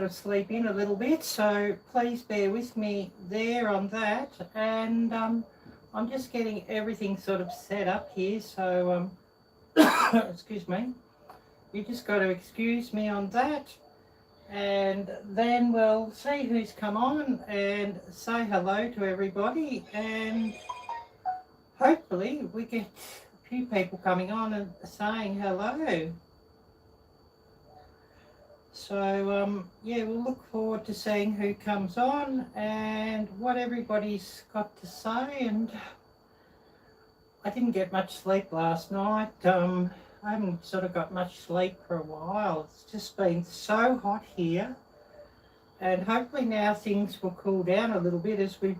of sleep in a little bit, so please bear with me there on that. And I'm just getting everything sort of set up here, so excuse me. You just got to excuse me on that. And then we'll see who's come on and say hello to everybody, and hopefully we get a few people coming on and saying hello. So yeah, we'll look forward to seeing who comes on and what everybody's got to say. And I didn't get much sleep last night. I haven't sort of got much sleep for a while. It's just been so hot here, and hopefully now things will cool down a little bit as we've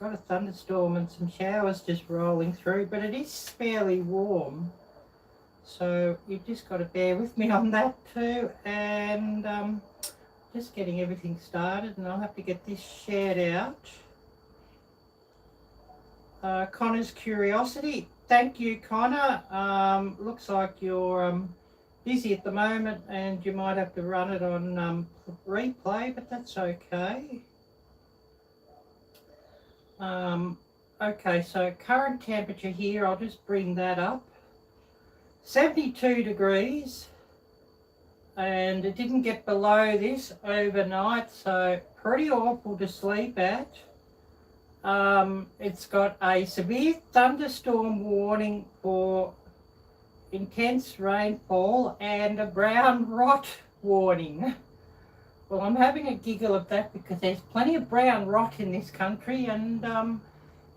got a thunderstorm and some showers just rolling through, but it is fairly warm, so you've just got to bear with me on that too. And just getting everything started, and I'll have to get this shared out. Connor's Curiosity. Thank you, Connor. Looks like you're busy at the moment and you might have to run it on replay, but that's okay. Okay, so current temperature here, I'll just bring that up. 72 degrees, and it didn't get below this overnight, so pretty awful to sleep at. It's got a severe thunderstorm warning for intense rainfall and a brown rot warning. Well, I'm having a giggle of that because there's plenty of brown rot in this country, and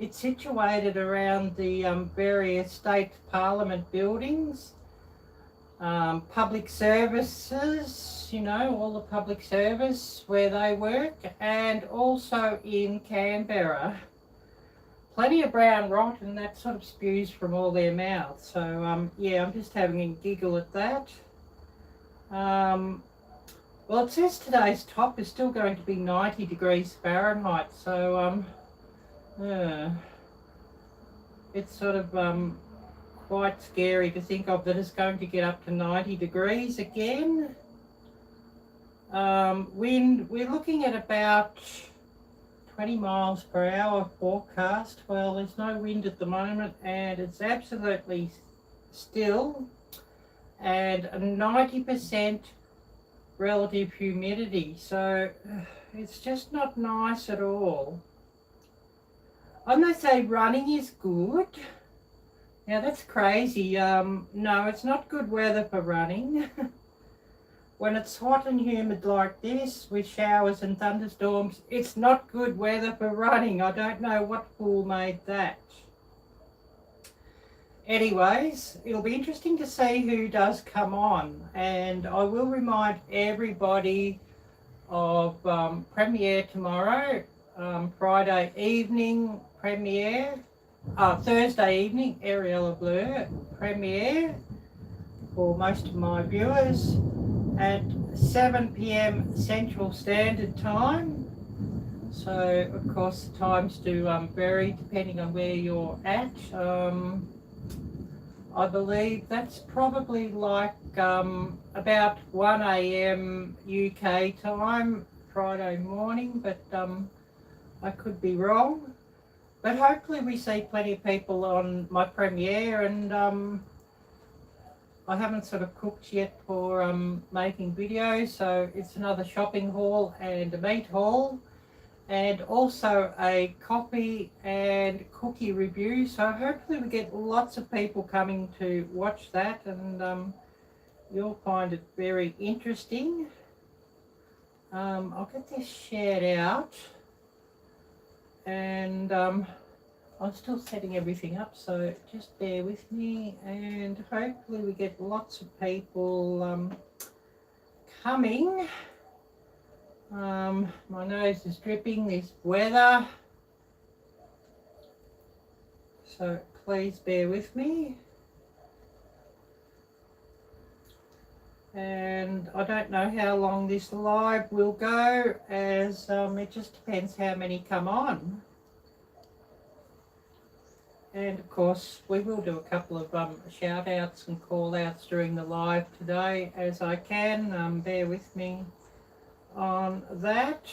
it's situated around the various state parliament buildings, public services, you know, all the public service where they work, and also in Canberra. Plenty of brown rot, and that sort of spews from all their mouths. So yeah, I'm just having a giggle at that. Well, it says today's top is still going to be 90 degrees Fahrenheit, so it's sort of quite scary to think of that it's going to get up to 90 degrees again. Wind, we're looking at about 20 miles per hour forecast. Well, there's no wind at the moment, and it's absolutely still, and a 90% relative humidity, so it's just not nice at all. I'm going to say running is good. Now that's crazy. No, it's not good weather for running. When it's hot and humid like this with showers and thunderstorms, it's not good weather for running. I don't know what fool made that. Anyways, it'll be interesting to see who does come on, and I will remind everybody of premiere tomorrow, Friday evening premiere, Thursday evening Arielle premiere for most of my viewers at 7 p.m. Central Standard Time. So of course the times do vary depending on where you're at. I believe that's probably like about 1 a.m. UK time Friday morning, but I could be wrong. But hopefully we see plenty of people on my premiere, and I haven't sort of cooked yet for making videos, so it's another shopping haul and a meat haul, and also a coffee and cookie review. So hopefully we get lots of people coming to watch that, and you'll find it very interesting. I'll get this shared out, and I'm still setting everything up, so just bear with me, and hopefully we get lots of people coming. My nose is dripping, this weather, so please bear with me. And I don't know how long this live will go, as it just depends how many come on. And of course we will do a couple of shout outs and call outs during the live today as I can. Bear with me. on that.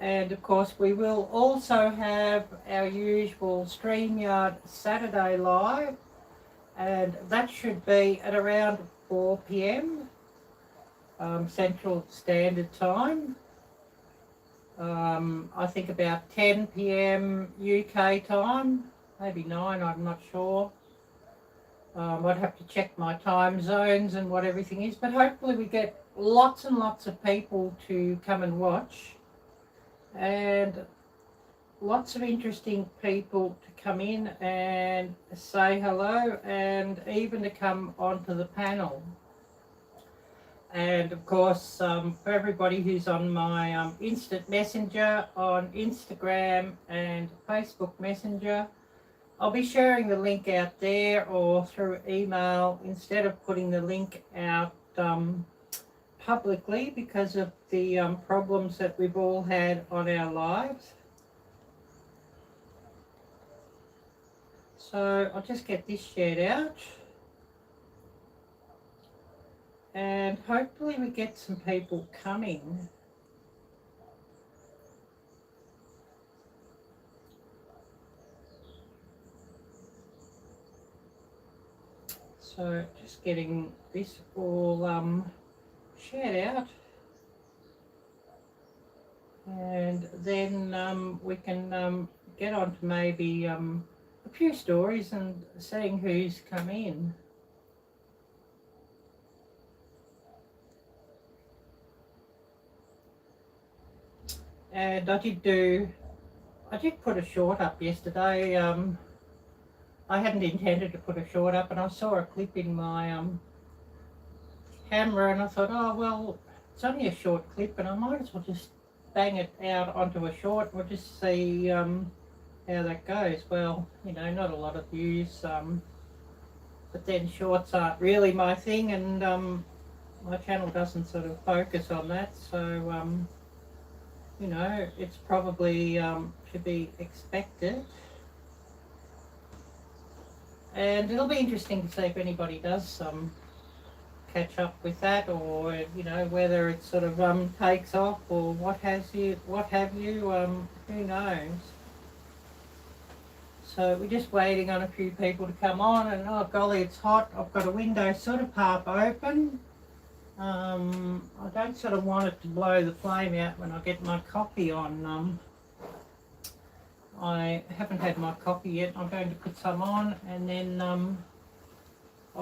And of course we will also have our usual StreamYard Saturday live, and that should be at around 4 p.m. Central Standard Time. I think about 10 p.m. UK time, maybe 9, I'm not sure. I'd have to check my time zones and what everything is, but hopefully we get lots and lots of people to come and watch, and lots of interesting people to come in and say hello, and even to come onto the panel. And of course, for everybody who's on my instant messenger on Instagram and Facebook Messenger, I'll be sharing the link out there or through email instead of putting the link out publicly because of the problems that we've all had on our lives. So I'll just get this shared out. And hopefully we get some people coming. So just getting this all shared out. And then we can get on to maybe a few stories and seeing who's come in. And I did put a short up yesterday. I hadn't intended to put a short up, and I saw a clip in my camera, and I thought, oh well, it's only a short clip, and I might as well just bang it out onto a short, and we'll just see how that goes. Well, you know, not a lot of views, but then shorts aren't really my thing, and my channel doesn't sort of focus on that, so you know, it's probably to be expected. And it'll be interesting to see if anybody does catch up with that, or you know, whether it sort of takes off or what have you. Who knows? So we're just waiting on a few people to come on, and oh golly, it's hot. I've got a window sort of half open. I don't sort of want it to blow the flame out when I get my coffee on. I haven't had my coffee yet. I'm going to put some on, and then I'm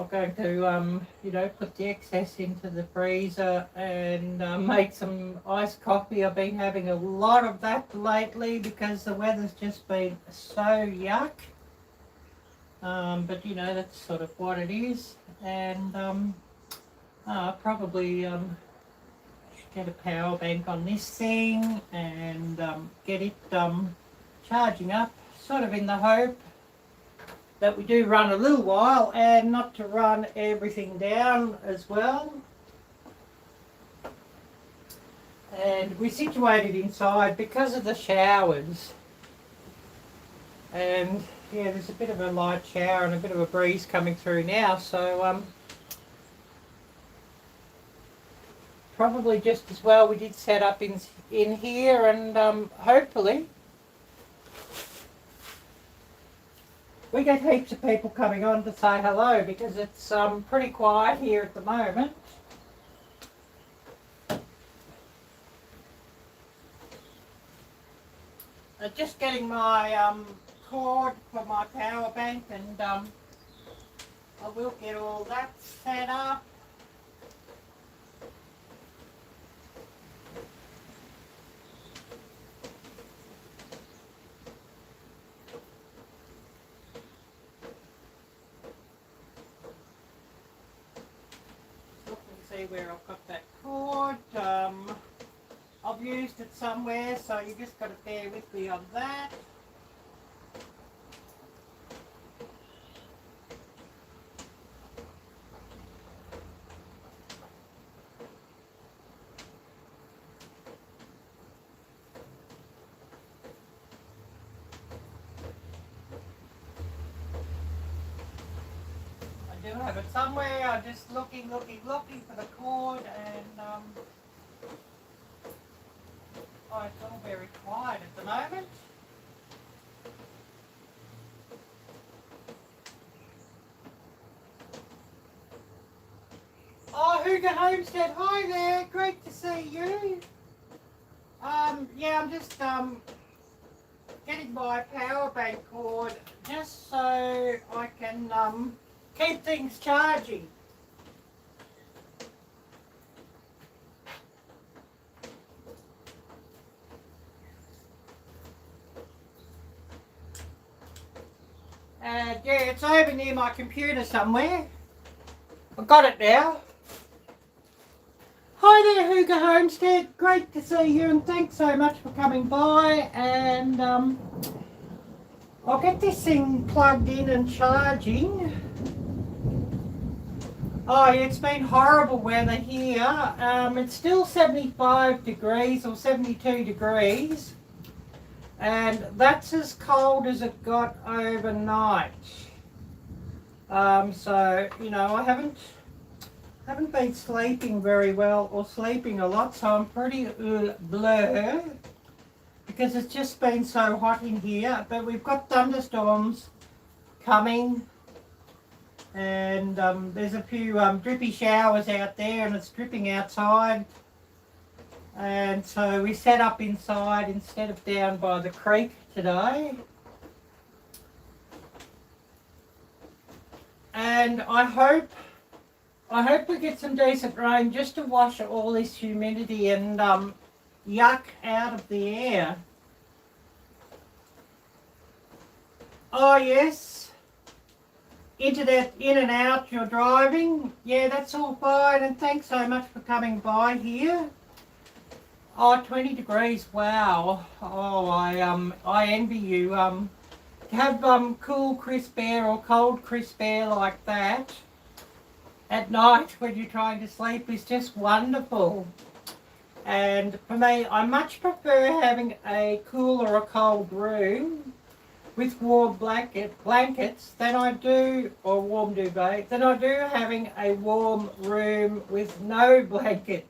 going to, you know, put the excess into the freezer and make some iced coffee. I've been having a lot of that lately because the weather's just been so yuck. But, you know, that's sort of what it is. And probably should get a power bank on this thing and get it charging up, sort of in the hope that we do run a little while and not to run everything down as well. And we're situated inside because of the showers. And yeah, there's a bit of a light shower and a bit of a breeze coming through now, so probably just as well we did set up in here, and hopefully we get heaps of people coming on to say hello, because it's pretty quiet here at the moment. Just getting my cord for my power bank, and I will get all that set up. Where I've got that cord. I've used it somewhere, so you just got to bear with me on that. I do have it somewhere. I'm just looking for the cord, and Oh, it's all very quiet at the moment. Oh, Hooga Homestead, hi there, great to see you. Yeah, I'm just getting my power bank cord just so I can keep things charging. And yeah, it's over near my computer somewhere. I've got it now. Hi there, Hooga Homestead. Great to see you, and thanks so much for coming by. And I'll get this thing plugged in and charging. Oh, yeah, it's been horrible weather here. It's still 75 degrees or 72 degrees. And that's as cold as it got overnight. So, you know, I haven't been sleeping very well or sleeping a lot, so I'm pretty blur because it's just been so hot in here. But we've got thunderstorms coming, and there's a few drippy showers out there, and it's dripping outside. And so we set up inside instead of down by the creek today. And I hope we get some decent rain just to wash all this humidity and yuck out of the air. Oh yes, internet in and out, you're driving. Yeah, that's all fine, and thanks so much for coming by here. Oh, 20 degrees, wow. Oh, I envy you. To have cool crisp air or cold crisp air like that at night when you're trying to sleep is just wonderful. And for me, I much prefer having a cool or a cold room with warm blankets than I do, or warm duvet, than I do having a warm room with no blankets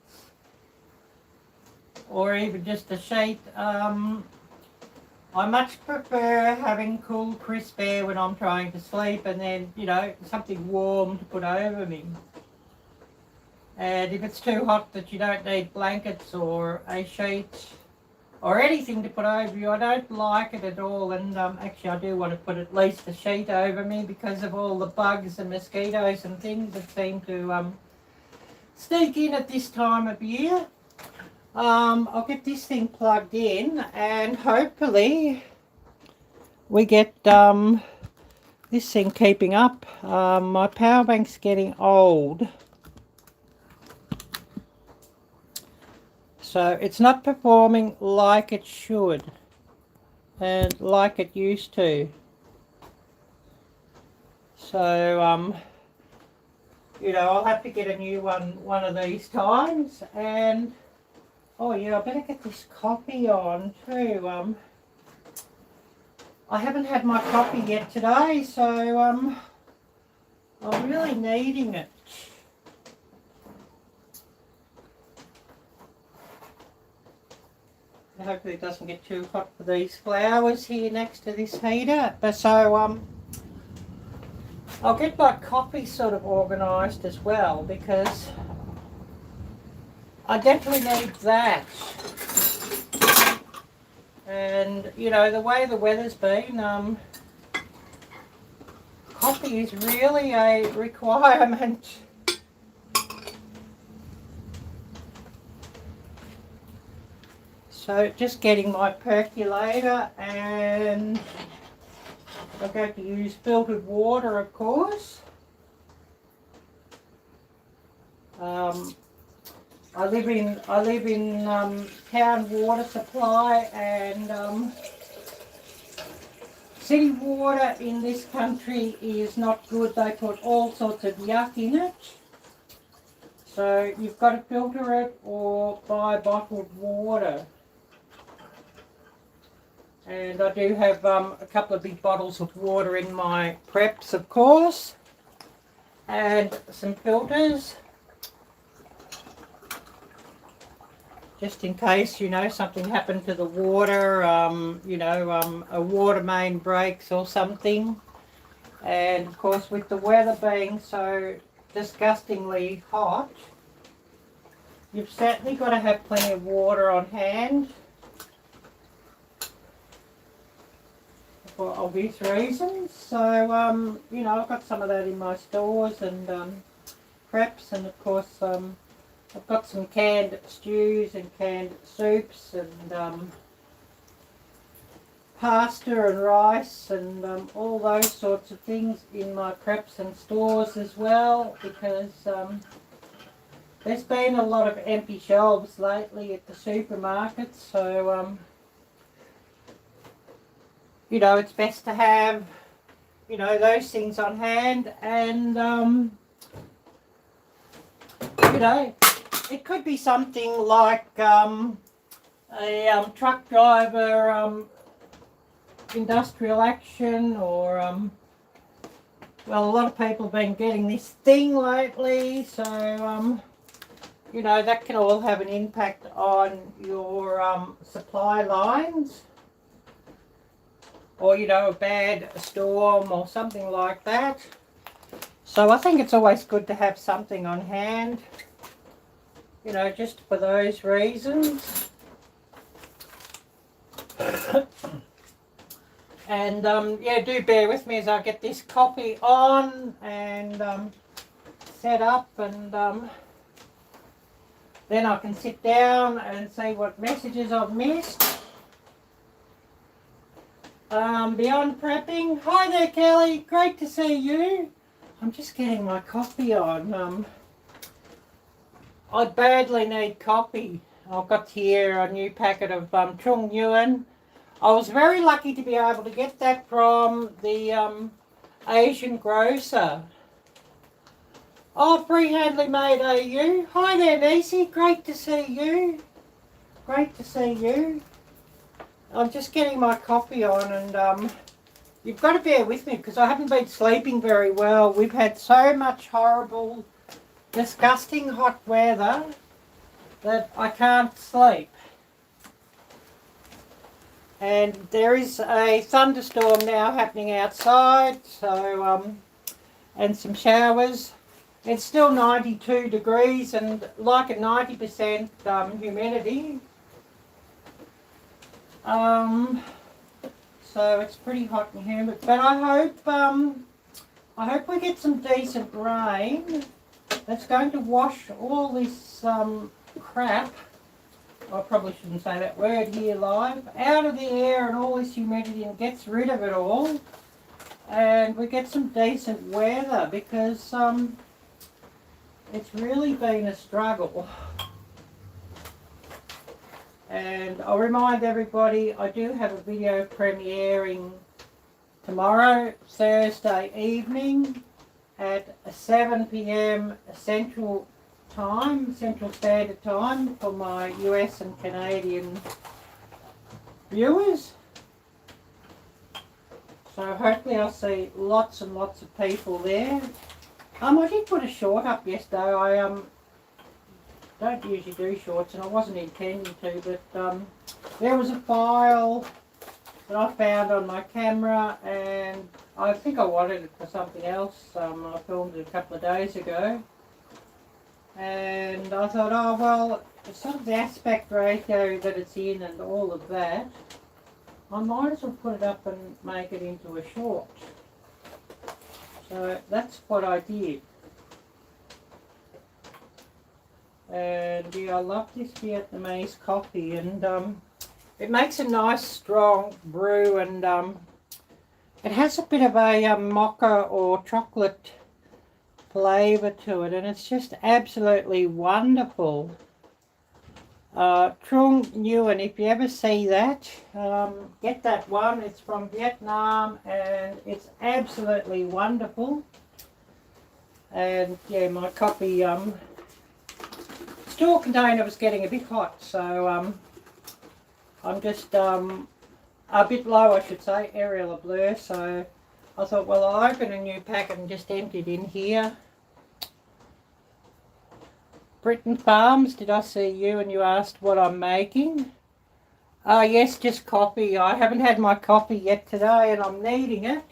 or even just a sheet. I much prefer having cool, crisp air when I'm trying to sleep, and then, you know, something warm to put over me. And if it's too hot that you don't need blankets or a sheet or anything to put over you, I don't like it at all. And actually I do want to put at least a sheet over me because of all the bugs and mosquitoes and things that seem to sneak in at this time of year. I'll get this thing plugged in, and hopefully we get this thing keeping up. My power bank's getting old, so it's not performing like it should and like it used to. So you know, I'll have to get a new one of these times. And oh yeah, I better get this coffee on too. I haven't had my coffee yet today, so I'm really needing it. Hopefully it doesn't get too hot for these flowers here next to this heater. But so I'll get my coffee sort of organised as well, because I definitely need that. And you know, the way the weather's been, coffee is really a requirement. So just getting my percolator, and I'm going to use filtered water, of course. I live in town water supply, and city water in this country is not good. They put all sorts of yuck in it. So you've got to filter it or buy bottled water. And I do have a couple of big bottles of water in my preps, of course, and some filters. just in case, you know, something happened to the water, you know, a water main breaks or something. And of course, with the weather being so disgustingly hot, you've certainly got to have plenty of water on hand for obvious reasons. So, you know, I've got some of that in my stores and preps, and of course, I've got some canned stews and canned soups and pasta and rice and all those sorts of things in my preps and stores as well, because there's been a lot of empty shelves lately at the supermarkets, so you know, it's best to have, you know, those things on hand. And you know, it could be something like a truck driver industrial action, or well, a lot of people have been getting this thing lately, so you know, that can all have an impact on your supply lines, or, you know, a bad storm or something like that. So I think it's always good to have something on hand, you know, just for those reasons. And yeah, do bear with me as I get this copy on and set up, and then I can sit down and see what messages I've missed. Beyond prepping. Hi there, Kelly. Great to see you. I'm just getting my coffee on. I badly need coffee. I've got here a new packet of Trung Nguyen. I was very lucky to be able to get that from the Asian grocer. Oh, Freehandly Made AU. Hi there, Nisi. Great to see you. Great to see you. I'm just getting my coffee on, and you've got to bear with me because I haven't been sleeping very well. We've had so much horrible, disgusting hot weather that I can't sleep. And there is a thunderstorm now happening outside, so and some showers. It's still 92 degrees and like a 90% humidity. So it's pretty hot and humid, but I hope we get some decent rain that's going to wash all this crap, I probably shouldn't say that word here live, out of the air and all this humidity, and gets rid of it all, and we get some decent weather, because it's really been a struggle. And I'll remind everybody, I do have a video premiering tomorrow, Thursday evening at 7 p.m. Central Standard Time for my US and Canadian viewers. So hopefully I'll see lots and lots of people there. I did put a short up yesterday. I don't usually do shorts, and I wasn't intending to, but there was a file that I found on my camera, and I think I wanted it for something else. I filmed it a couple of days ago, and I thought, oh well, it's sort of the aspect ratio that it's in and all of that, I might as well put it up and make it into a short. So that's what I did. And yeah, I love this Vietnamese coffee, and it makes a nice strong brew, and it has a bit of a mocha or chocolate flavour to it, and it's just absolutely wonderful. Trung Nguyen, if you ever see that, get that one. It's from Vietnam, and it's absolutely wonderful. And yeah, my coffee store container was getting a bit hot, so I'm just a bit low, I should say, Arielle Bleu. So I thought, well, I'll open a new packet and just empty it in here. Britain Farms, did I see you and you asked what I'm making? Oh yes, just coffee. I haven't had my coffee yet today and I'm needing it.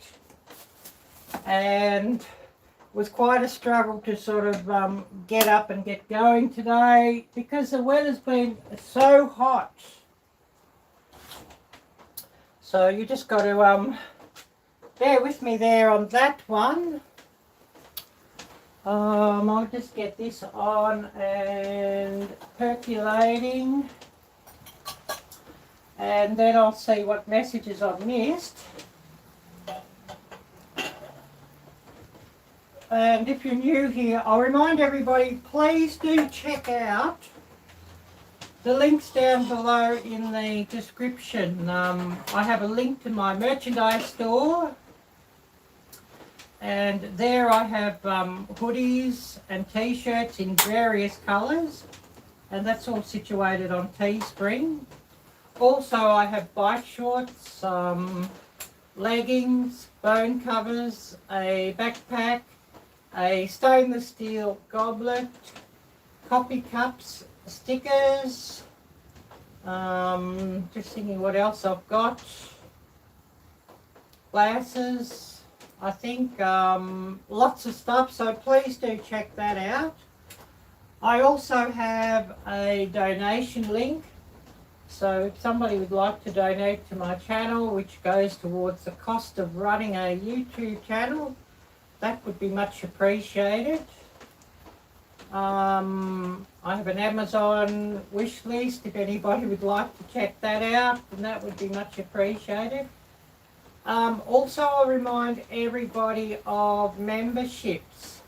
And it was quite a struggle to sort of get up and get going today because the weather's been so hot. So you just got to bear with me there on that one. I'll just get this on and percolating. And then I'll see what messages I've missed. And if you're new here, I'll remind everybody, please do check out the links down below in the description. I have a link to my merchandise store. And there I have hoodies and t-shirts in various colours. And that's all situated on Teespring. Also I have bike shorts, leggings, bone covers, a backpack, a stainless steel goblet, coffee cups, stickers, just thinking what else I've got, glasses, I think, lots of stuff, so please do check that out. I also have a donation link, so if somebody would like to donate to my channel, which goes towards the cost of running a YouTube channel, that would be much appreciated. I have an Amazon wish list if anybody would like to check that out, and that would be much appreciated. Also, I'll remind everybody of memberships.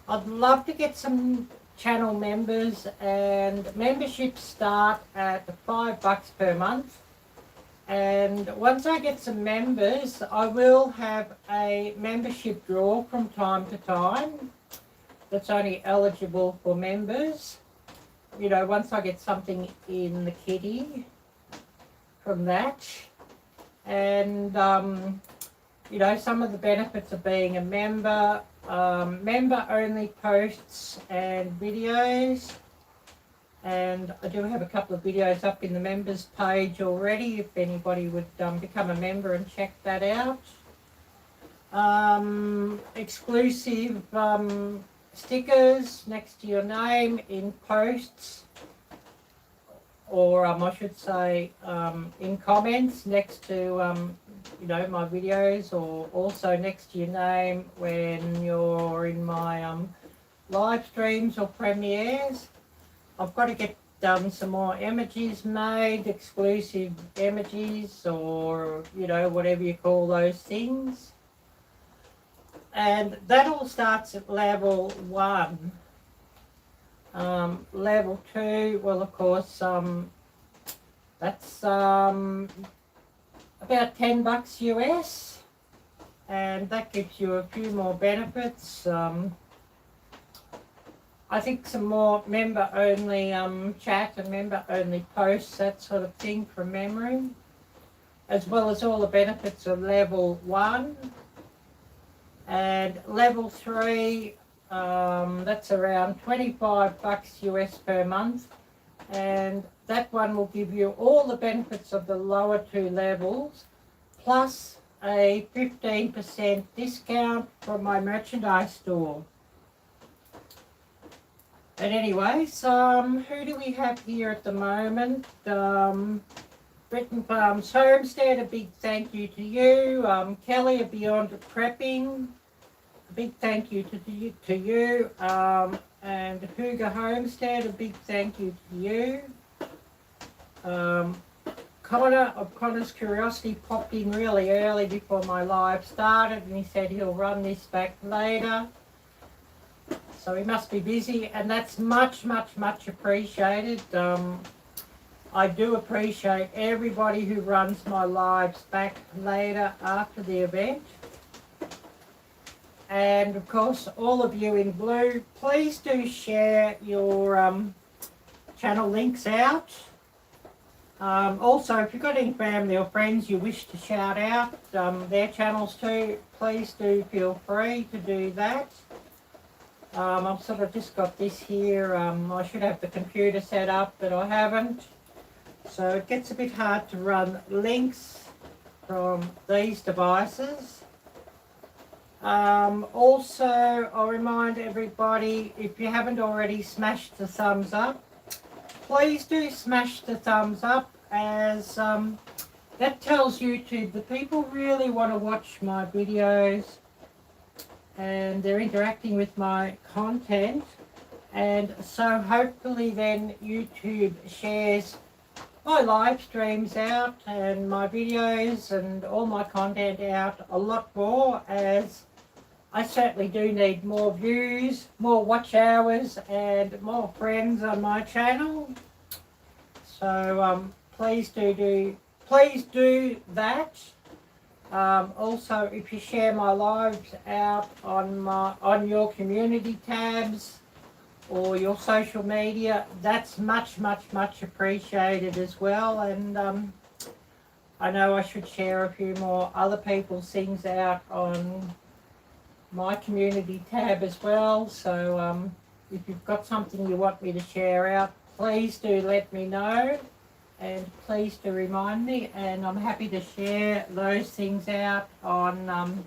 I'd love to get some channel members, and memberships start at $5 per month. And once I get some members, I will have a membership draw from time to time that's only eligible for members. You know, once I get something in the kitty from that. And, you know, some of the benefits of being a member, member-only posts and videos. And I do have a couple of videos up in the members page already if anybody would become a member and check that out. Exclusive stickers next to your name in posts, or I should say in comments next to you know, my videos, or also next to your name when you're in my live streams or premieres. I've got to get some more emojis made, exclusive emojis, or, you know, whatever you call those things. And that all starts at level 1. Level 2, well, of course, that's about $10 US, and that gives you a few more benefits. I think some more member-only chat and member-only posts, that sort of thing from memory, as well as all the benefits of level 1. And level 3, that's around $25 US per month, and that one will give you all the benefits of the lower 2 levels, plus a 15% discount from my merchandise store. But anyways, who do we have here at the moment? Britain Farms Homestead, a big thank you to you. Kelly of Beyond Prepping, a big thank you to you. And Hooray Homestead, a big thank you to you. Connor of Connor's Curiosity popped in really early before my live started, and he said he'll run this back later. So he must be busy, and that's much, much, much appreciated. I do appreciate everybody who runs my lives back later after the event. And of course, all of you in blue, please do share your channel links out. Also, if you've got any family or friends you wish to shout out their channels too, please do feel free to do that. I've sort of just got this here. I should have the computer set up, but I haven't. So it gets a bit hard to run links from these devices. Also, I'll remind everybody, if you haven't already smashed the thumbs up, please do smash the thumbs up, as that tells YouTube that people really want to watch my videos and they're interacting with my content, and so hopefully then YouTube shares my live streams out and my videos and all my content out a lot more, as I certainly do need more views, more watch hours and more friends on my channel. So please do that. Also, if you share my lives out on your community tabs or your social media, that's much appreciated as well. And I know I should share a few more other people's things out on my community tab as well. So if you've got something you want me to share out, please do let me know. And please do remind me, and I'm happy to share those things out on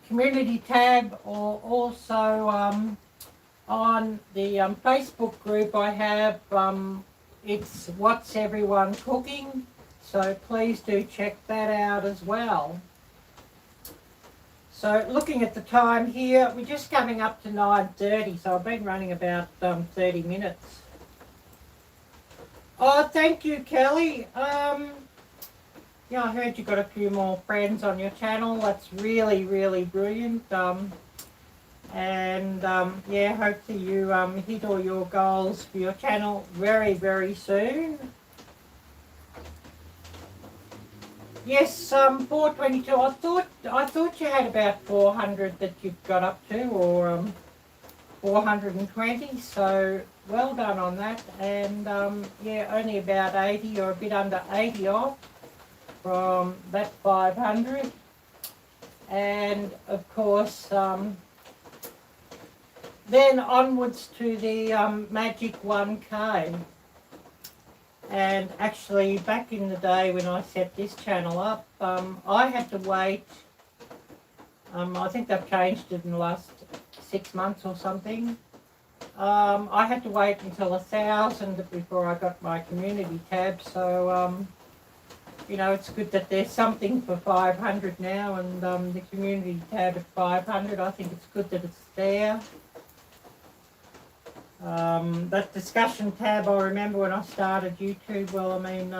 community tab, or also on the Facebook group I have. It's What's Everyone Cooking, so please do check that out as well. So looking at the time here, we're just coming up to 9:30, so I've been running about 30 minutes. Oh, thank you, Kelly. Yeah, I heard you got a few more friends on your channel. That's really brilliant. Yeah, hopefully you hit all your goals for your channel very soon. Yes, 422. I thought you had about 400 that you've got up to, or 420. So well done on that. And yeah, only about 80 or a bit under 80 off from that 500. And of course, then onwards to the magic 1K. And actually, back in the day when I set this channel up, I had to wait. I think they've changed it in the last 6 months or something. I had to wait until 1,000 before I got my community tab. So, you know, it's good that there's something for 500 now, and the community tab at 500. I think it's good that it's there. That discussion tab, I remember when I started YouTube, well, I mean,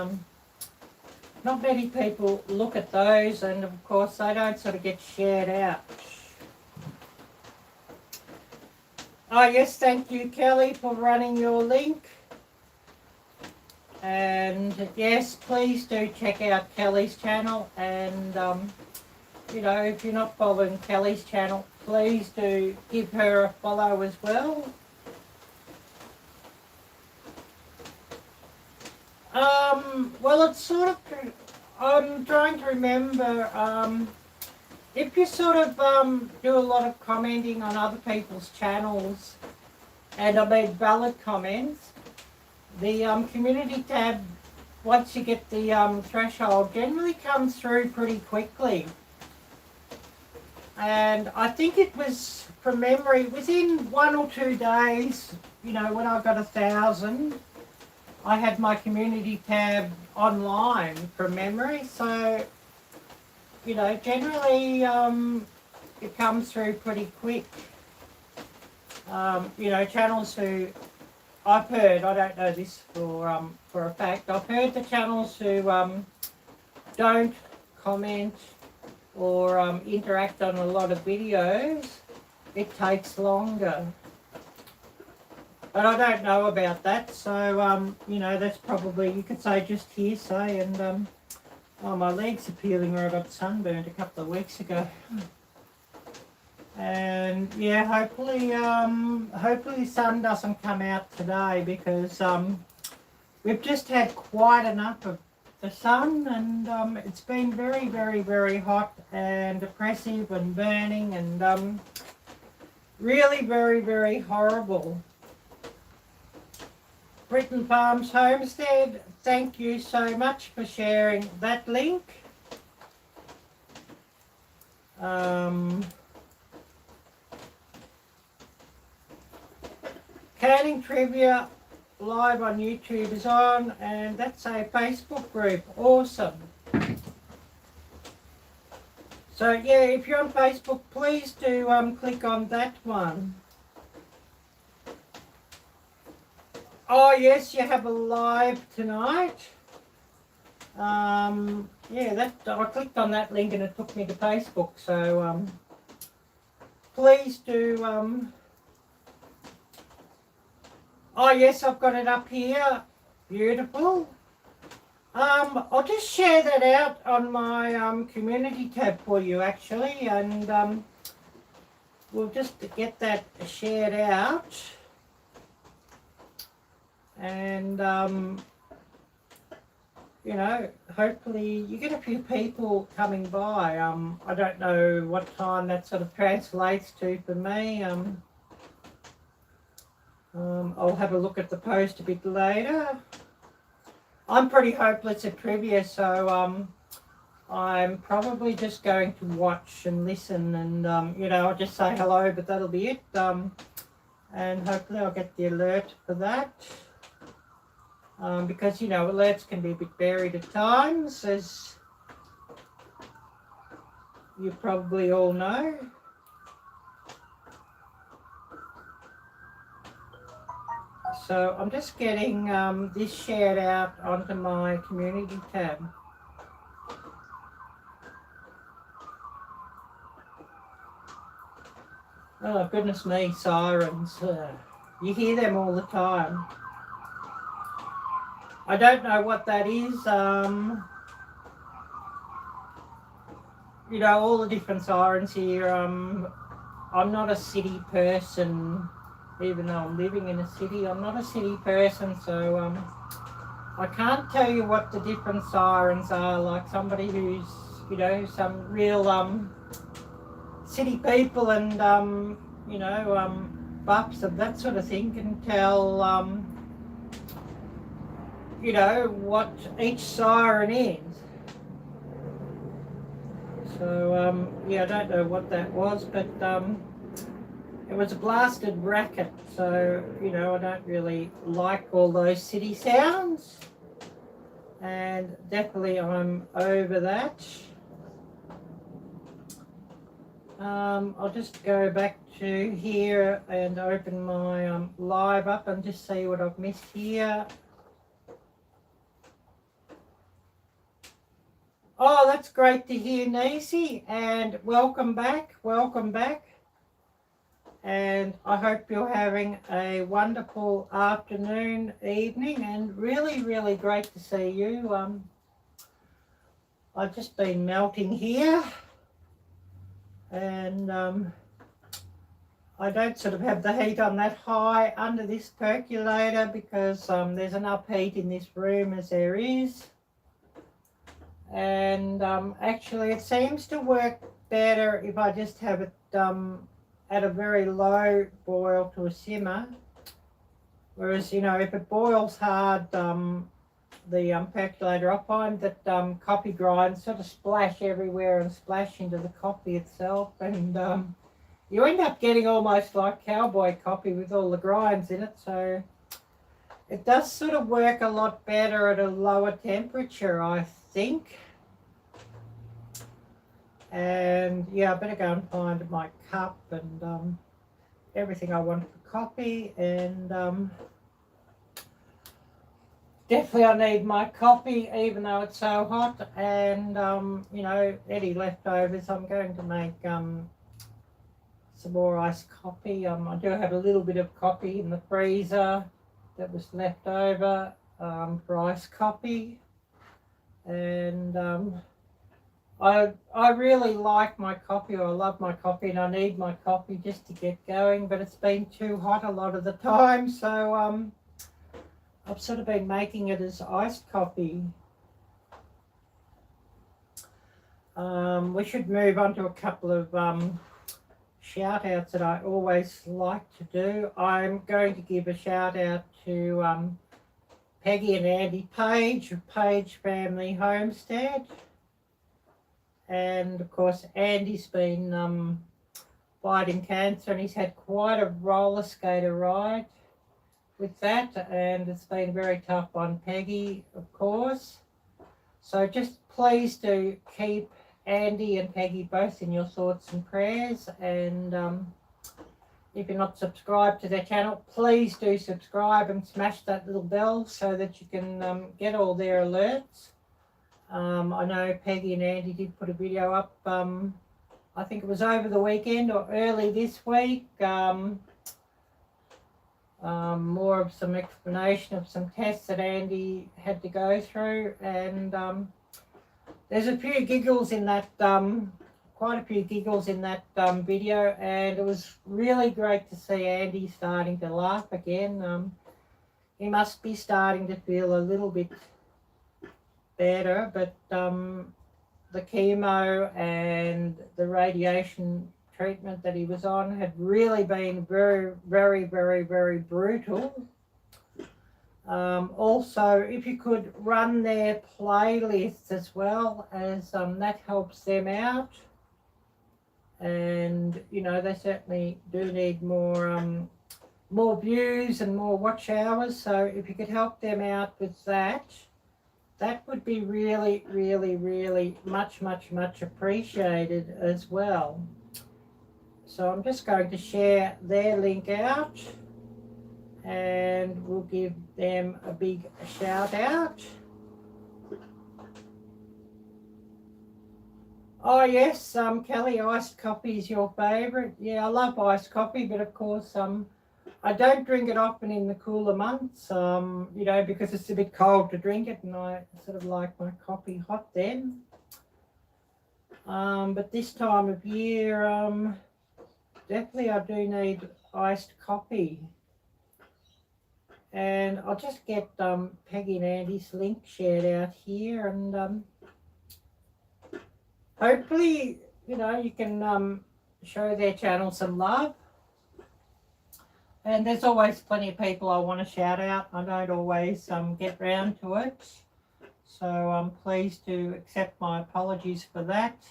not many people look at those, and of course they don't sort of get shared out. Oh yes, thank you, Kelly, for running your link. And yes, please do check out Kelly's channel, and you know, if you're not following Kelly's channel, please do give her a follow as well. Well, it's sort of, I'm trying to remember, if you sort of do a lot of commenting on other people's channels, and I mean valid comments, the community tab, once you get the threshold, generally comes through pretty quickly. And I think it was, from memory, within 1 or 2 days, you know, when I got 1,000, I had my community tab online from memory. So, you know, generally it comes through pretty quick. You know, channels who, I've heard, I don't know this for a fact, I've heard the channels who don't comment or interact on a lot of videos, it takes longer. But I don't know about that, so, you know, that's probably, you could say, just hearsay. And, oh, my legs are peeling where I got sunburned a couple of weeks ago. And, yeah, hopefully the sun doesn't come out today, because we've just had quite enough of the sun, and it's been very hot and oppressive and burning, and Really very, very horrible. Britain Farms Homestead, thank you so much for sharing that link. Canning Trivia live on YouTube is on, and that's a Facebook group. Awesome. So yeah, if you're on Facebook, please do click on that one. Oh yes, you have a live tonight. Yeah, that I clicked on that link and it took me to Facebook. So please do. Oh yes, I've got it up here. Beautiful. I'll just share that out on my community tab for you actually, and we'll just get that shared out. And you know, hopefully you get a few people coming by. I don't know what time that sort of translates to for me. I'll have a look at the post a bit later. I'm pretty hopeless at trivia, so I'm probably just going to watch and listen, and you know, I'll just say hello, but that'll be it. And hopefully I'll get the alert for that. Because, you know, alerts can be a bit buried at times, as you probably all know. So I'm just getting this shared out onto my community tab. Oh, goodness me, sirens. You hear them all the time. I don't know what that is. You know, all the different sirens here. I'm not a city person, even though I'm living in a city. I'm not a city person, so I can't tell you what the different sirens are. Like somebody who's, you know, some real city people and you know, buffs and that sort of thing can tell you know, what each siren is. So yeah, I don't know what that was, but it was a blasted racket, so you know, I don't really like all those city sounds, and definitely I'm over that. I'll just go back to here and open my live up and just see what I've missed here. Oh, that's great to hear, Nisi, and welcome back, welcome back. And I hope you're having a wonderful afternoon, evening, and really, really great to see you. I've just been melting here, and I don't sort of have the heat on that high under this percolator because there's enough heat in this room as there is. And actually it seems to work better if I just have it at a very low boil to a simmer, whereas, you know, if it boils hard, the percolator, I find that coffee grinds sort of splash everywhere and splash into the coffee itself, and you end up getting almost like cowboy coffee with all the grinds in it. So it does sort of work a lot better at a lower temperature, I think. And yeah, I better go and find my cup and everything I want for coffee, and definitely I need my coffee even though it's so hot, and you know, any leftovers, I'm going to make some more iced coffee. I do have a little bit of coffee in the freezer that was left over for iced coffee, and I really like my coffee, or I love my coffee, and I need my coffee just to get going, but it's been too hot a lot of the time, so I've sort of been making it as iced coffee. We should move on to a couple of shout outs that I always like to do. I'm going to give a shout out to Peggy and Andy Page of Page Family Homestead. And of course, Andy's been fighting cancer, and he's had quite a roller skater ride with that, and it's been very tough on Peggy, of course. So just please do keep Andy and Peggy both in your thoughts and prayers, and if you're not subscribed to their channel, please do subscribe and smash that little bell so that you can get all their alerts. I know Peggy and Andy did put a video up, I think it was over the weekend or early this week, more of some explanation of some tests that Andy had to go through, and there's a few giggles in that, quite a few giggles in that video, and it was really great to see Andy starting to laugh again. He must be starting to feel a little bit better, but the chemo and the radiation treatment that he was on had really been very, very, very, very brutal. Also, if you could run their playlists as well, as that helps them out, and you know, they certainly do need more views and more watch hours, so if you could help them out with that, that would be really, really, really much, much, much appreciated as well. So I'm just going to share their link out, and we'll give them a big shout out. Oh yes, Kelly, iced coffee is your favourite. Yeah, I love iced coffee, but of course I don't drink it often in the cooler months, you know, because it's a bit cold to drink it, and I sort of like my coffee hot then. But this time of year, definitely I do need iced coffee. And I'll just get Peggy and Andy's link shared out here, and hopefully, you know, you can show their channel some love. And there's always plenty of people I want to shout out. I don't always get round to it. So please do accept my apologies for that.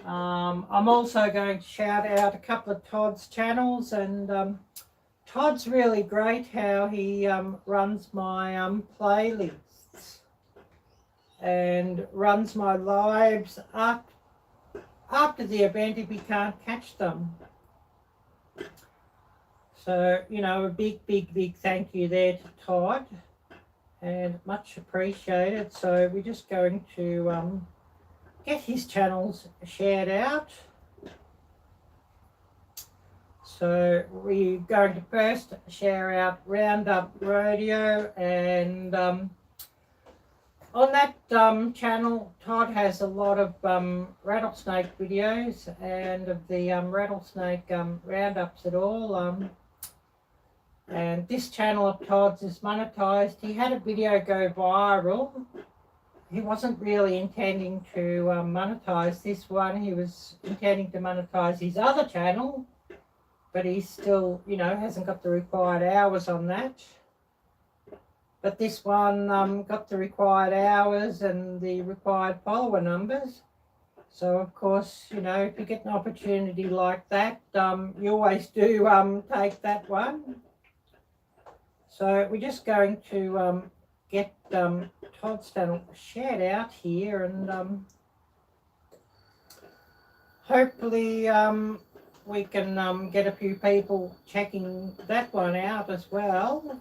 I'm also going to shout out a couple of Todd's channels, and Todd's really great how he runs my playlists and runs my lives up after the event if he can't catch them. So, you know, a big, big, big thank you there to Todd, and much appreciated. So we're just going to get his channels shared out. So we're going to first share out Roundup Rodeo, and on that channel, Todd has a lot of rattlesnake videos, and of the rattlesnake roundups at all. And this channel of Todd's is monetized. He had a video go viral. He wasn't really intending to monetize this one. He was intending to monetize his other channel, but he still, you know, hasn't got the required hours on that. But this one got the required hours and the required follower numbers. So of course, you know, if you get an opportunity like that, you always do take that one. So we're just going to get Todd's channel shared out here, and hopefully we can get a few people checking that one out as well.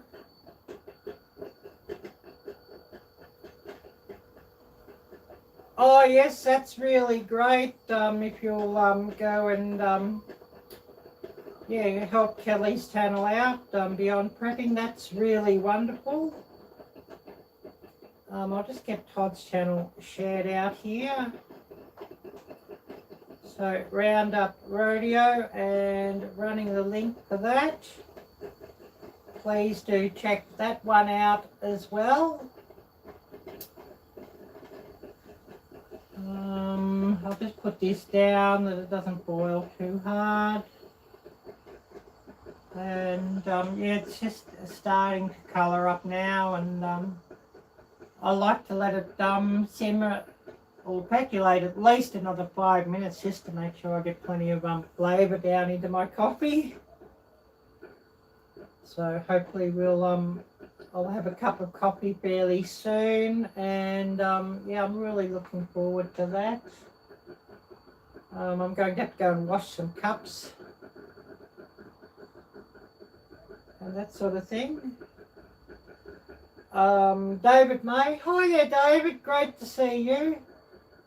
Oh yes, that's really great. If you'll go and yeah, help Kelly's channel out, Beyond Prepping, that's really wonderful. I'll just get Todd's channel shared out here. So Roundup Rodeo, and running the link for that. Please do check that one out as well. I'll just put this down that it doesn't boil too hard. And yeah, it's just starting to colour up now, and I like to let it simmer or percolate at least another 5 minutes just to make sure I get plenty of flavour down into my coffee. So hopefully I'll have a cup of coffee fairly soon, and yeah, I'm really looking forward to that. I'm going to have to go and wash some cups and that sort of thing. David May. Hi there, David. Great to see you.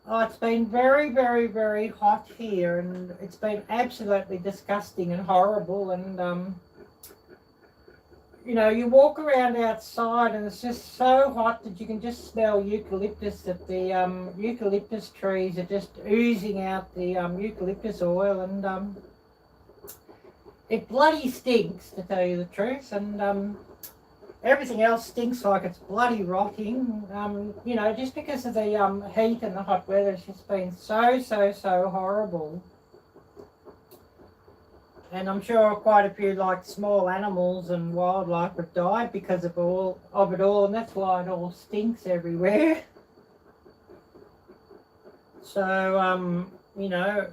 Oh, it's been very, very, very hot here, and it's been absolutely disgusting and horrible. And, you know, you walk around outside and it's just so hot that you can just smell eucalyptus, that the eucalyptus trees are just oozing out the eucalyptus oil, and it bloody stinks, to tell you the truth. And everything else stinks like it's bloody rotting, you know, just because of the heat and the hot weather. It's just been so horrible. And I'm sure quite a few, like, small animals and wildlife have died because of it all, and that's why it all stinks everywhere. So, you know,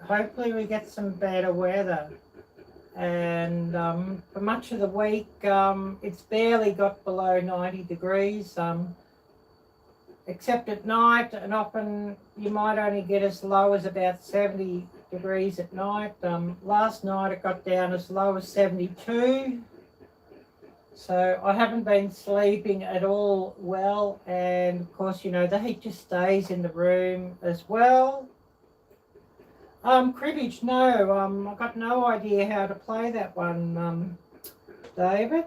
hopefully we get some better weather. And for much of the week, it's barely got below 90 degrees, except at night, and often you might only get as low as about 70 degrees at night. Last night it got down as low as 72. So I haven't been sleeping at all well, and of course, you know, the heat just stays in the room as well. Cribbage, no, I've got no idea how to play that one, David.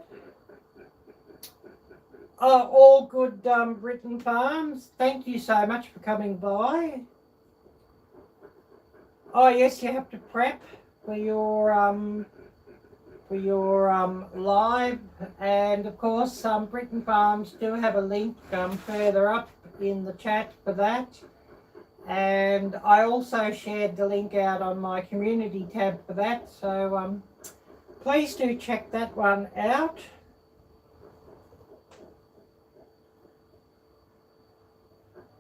Oh, all good, Britain Farms. Thank you so much for coming by. Oh yes, you have to prep for your live, and of course, Britain Farms do have a link further up in the chat for that. And I also shared the link out on my community tab for that, so please do check that one out.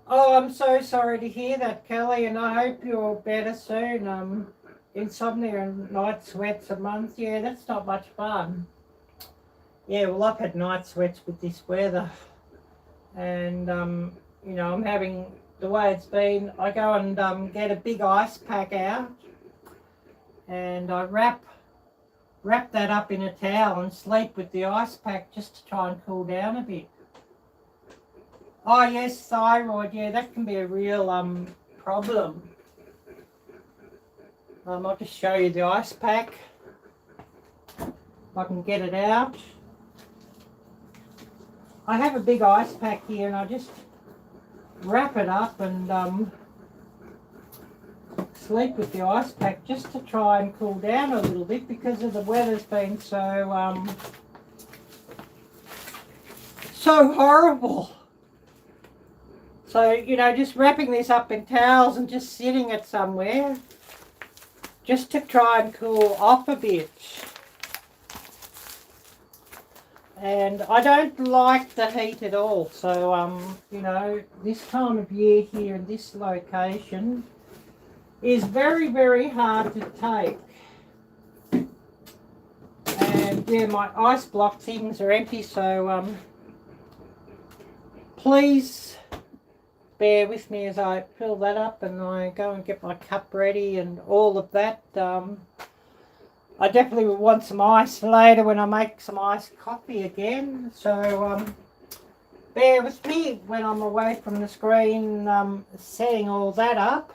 Oh, I'm so sorry to hear that, Kelly, and I hope you're better soon. Insomnia and night sweats a month, yeah, that's not much fun. Yeah, well, I've had night sweats with this weather, and you know, I'm having, the way it's been, I go and get a big ice pack out, and I wrap that up in a towel and sleep with the ice pack just to try and cool down a bit. Oh yes, thyroid, yeah, that can be a real problem. I'll just show you the ice pack, if I can get it out. I have a big ice pack here, and I just wrap it up and sleep with the ice pack just to try and cool down a little bit, because of the weather's been so horrible. So, you know, just wrapping this up in towels and just sitting it somewhere just to try and cool off a bit. And I don't like the heat at all, so you know, this time of year here in this location is very, very hard to take. And yeah, my ice block things are empty, so please bear with me as I fill that up and I go and get my cup ready and all of that. I definitely will want some ice later when I make some iced coffee again. So bear with me when I'm away from the screen setting all that up.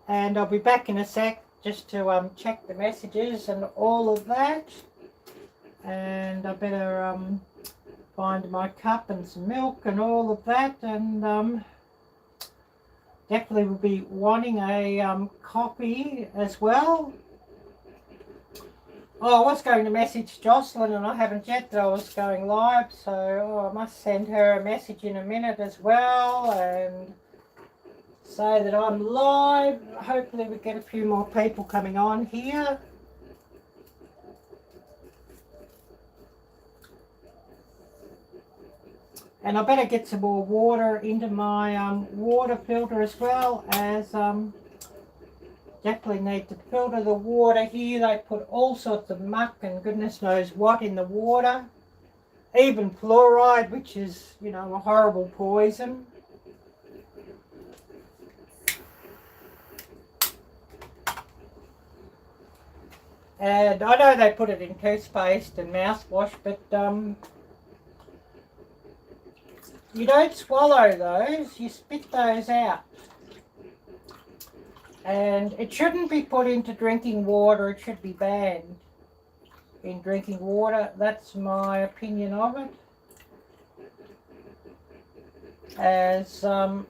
And I'll be back in a sec just to check the messages and all of that. And I better find my cup and some milk and all of that. And definitely will be wanting a coffee as well. Oh, I was going to message Jocelyn and I haven't yet that I was going live, so I must send her a message in a minute as well. And say that I'm live. Hopefully we get a few more people coming on here. And I better get some more water into my water filter as well, as definitely need to filter the water here. They put all sorts of muck and goodness knows what in the water. Even fluoride, which is, you know, a horrible poison. And I know they put it in toothpaste and mouthwash, but you don't swallow those, you spit those out. And it shouldn't be put into drinking water, it should be banned in drinking water. That's my opinion of it. As,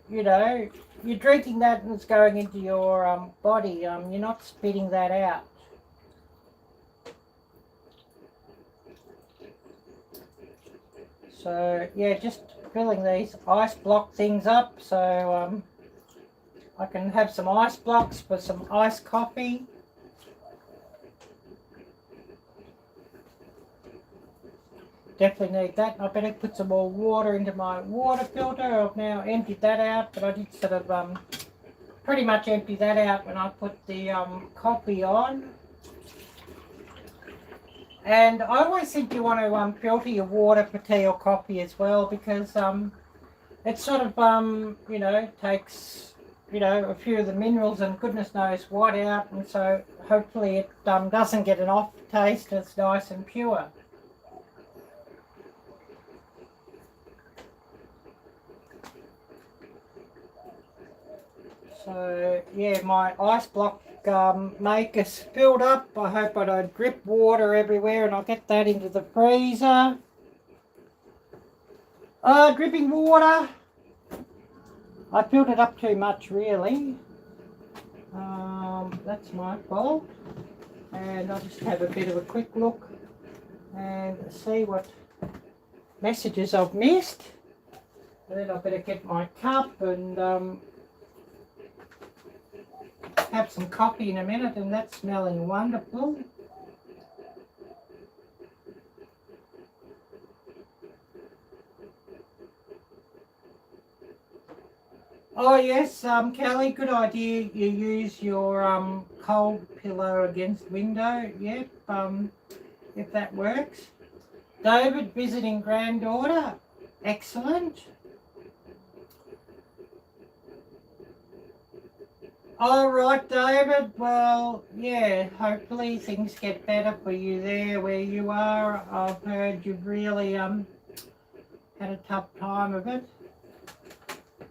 you know, you're drinking that and it's going into your body, you're not spitting that out. So, yeah, just filling these ice block things up so I can have some ice blocks for some iced coffee. Definitely need that. I better put some more water into my water filter. I've now emptied that out, but I did sort of pretty much empty that out when I put the coffee on. And I always think you want to filter your water for tea or coffee as well, because it sort of, you know, takes, you know, a few of the minerals and goodness knows what out, and so hopefully it doesn't get an off taste. It's nice and pure. So yeah, my ice block maker's filled up. I hope I don't drip water everywhere, and I'll get that into the freezer. Dripping water. I filled it up too much, really. That's my fault. And I'll just have a bit of a quick look and see what messages I've missed. And then I better get my cup and have some coffee in a minute, and that's smelling wonderful. Oh yes, Kelly, good idea. You use your cold pillow against window. Yep, if that works. David visiting granddaughter. Excellent. All right, David. Well, yeah, hopefully things get better for you there where you are. I've heard you've really had a tough time of it.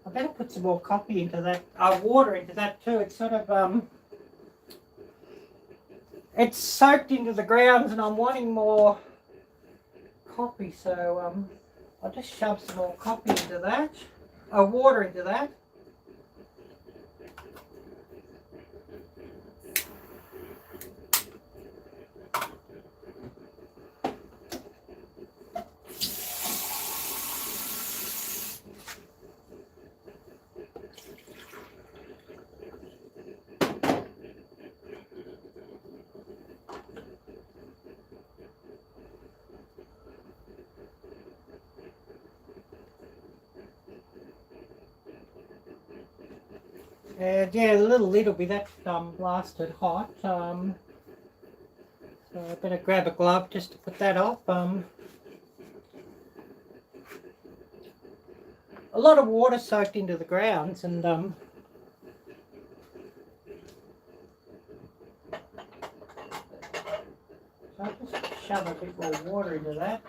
I better put some more coffee into that, water into that too. It's sort of, it's soaked into the grounds and I'm wanting more coffee. So I'll just shove some more coffee into that, water into that. And yeah, a little lid will be that blasted hot. So I better grab a glove just to put that off. A lot of water soaked into the grounds, and I'll just shove a bit more water into that.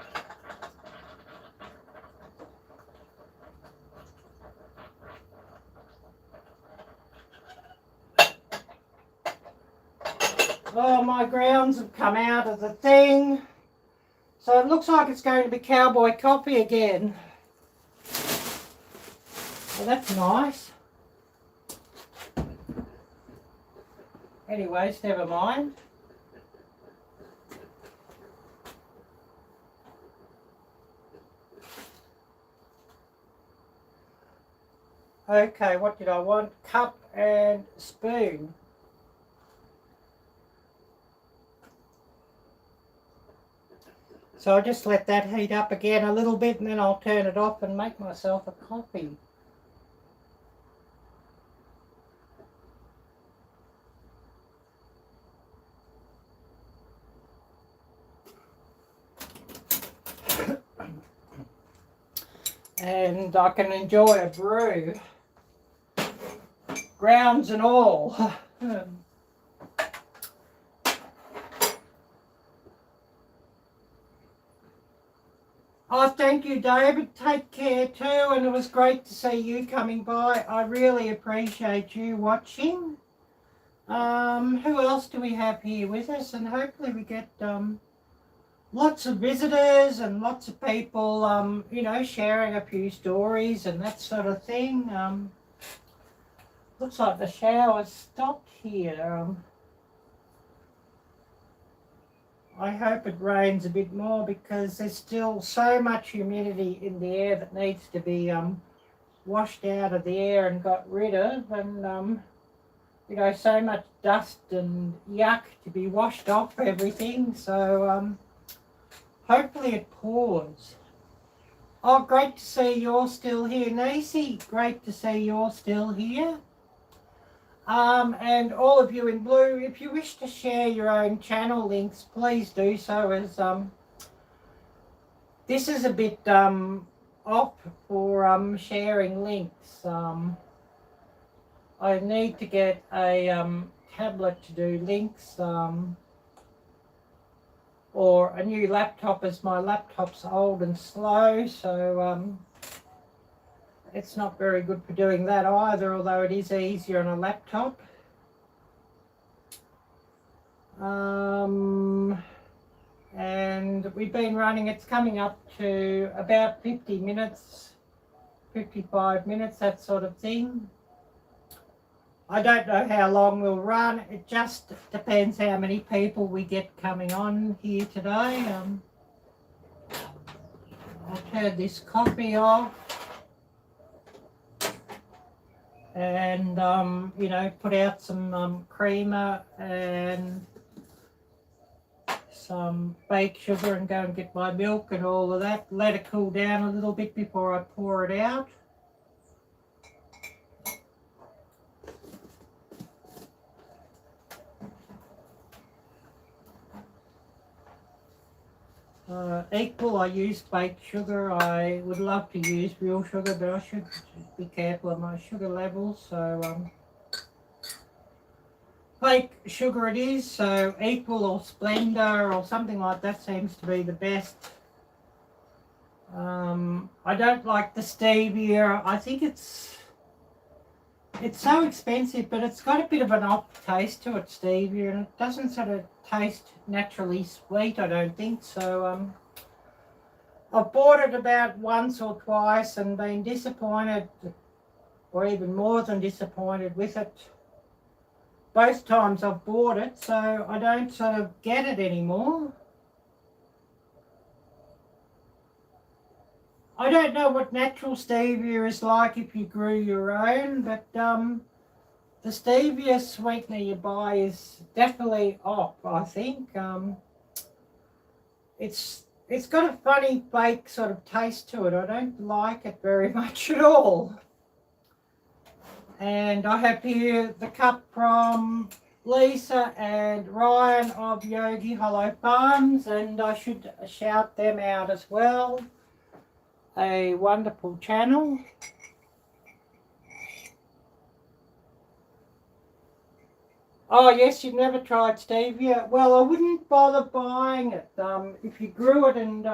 Oh, my grounds have come out of the thing. So it looks like it's going to be cowboy coffee again. Well, that's nice. Anyways, never mind. Okay, what did I want? Cup and spoon. So I'll just let that heat up again a little bit and then I'll turn it off and make myself a coffee. And I can enjoy a brew, grounds and all. Oh, thank you, David. Take care too, and it was great to see you coming by. I really appreciate you watching. Who else do we have here with us? And hopefully we get lots of visitors and lots of people, you know, sharing a few stories and that sort of thing. Looks like the shower's stopped here. I hope it rains a bit more because there's still so much humidity in the air that needs to be washed out of the air and got rid of, and you know, so much dust and yuck to be washed off everything. So hopefully it pours. Oh, great to see you're still here, Nisi. Great to see you're still here. And all of you in blue, if you wish to share your own channel links, please do so, as this is a bit off for sharing links. I need to get a tablet to do links, or a new laptop, as my laptop's old and slow, so it's not very good for doing that either, although it is easier on a laptop. And we've been running, it's coming up to about 50 minutes, 55 minutes, that sort of thing. I don't know how long we'll run. It just depends how many people we get coming on here today. I'll turn this coffee off. And, you know, put out some creamer and some baked sugar and go and get my milk and all of that. Let it cool down a little bit before I pour it out. Equal, I use baked sugar. I would love to use real sugar, but I should be careful of my sugar levels. So fake sugar it is, so Equal or Splendor or something like that seems to be the best. I don't like the stevia. I think it's so expensive, but it's got a bit of an off taste to it, stevia, and it doesn't sort of taste naturally sweet, I don't think. So I've bought it about once or twice and been disappointed, or even more than disappointed with it. Both times I've bought it, so I don't sort of get it anymore. I don't know what natural stevia is like if you grew your own, but the stevia sweetener you buy is definitely off, I think. It's got a funny fake sort of taste to it. I don't like it very much at all. And I have here the cup from Lisa and Ryan of Yogi Hollow Farms, and I should shout them out as well. A wonderful channel. Oh yes, you've never tried stevia. Well, I wouldn't bother buying it. If you grew it and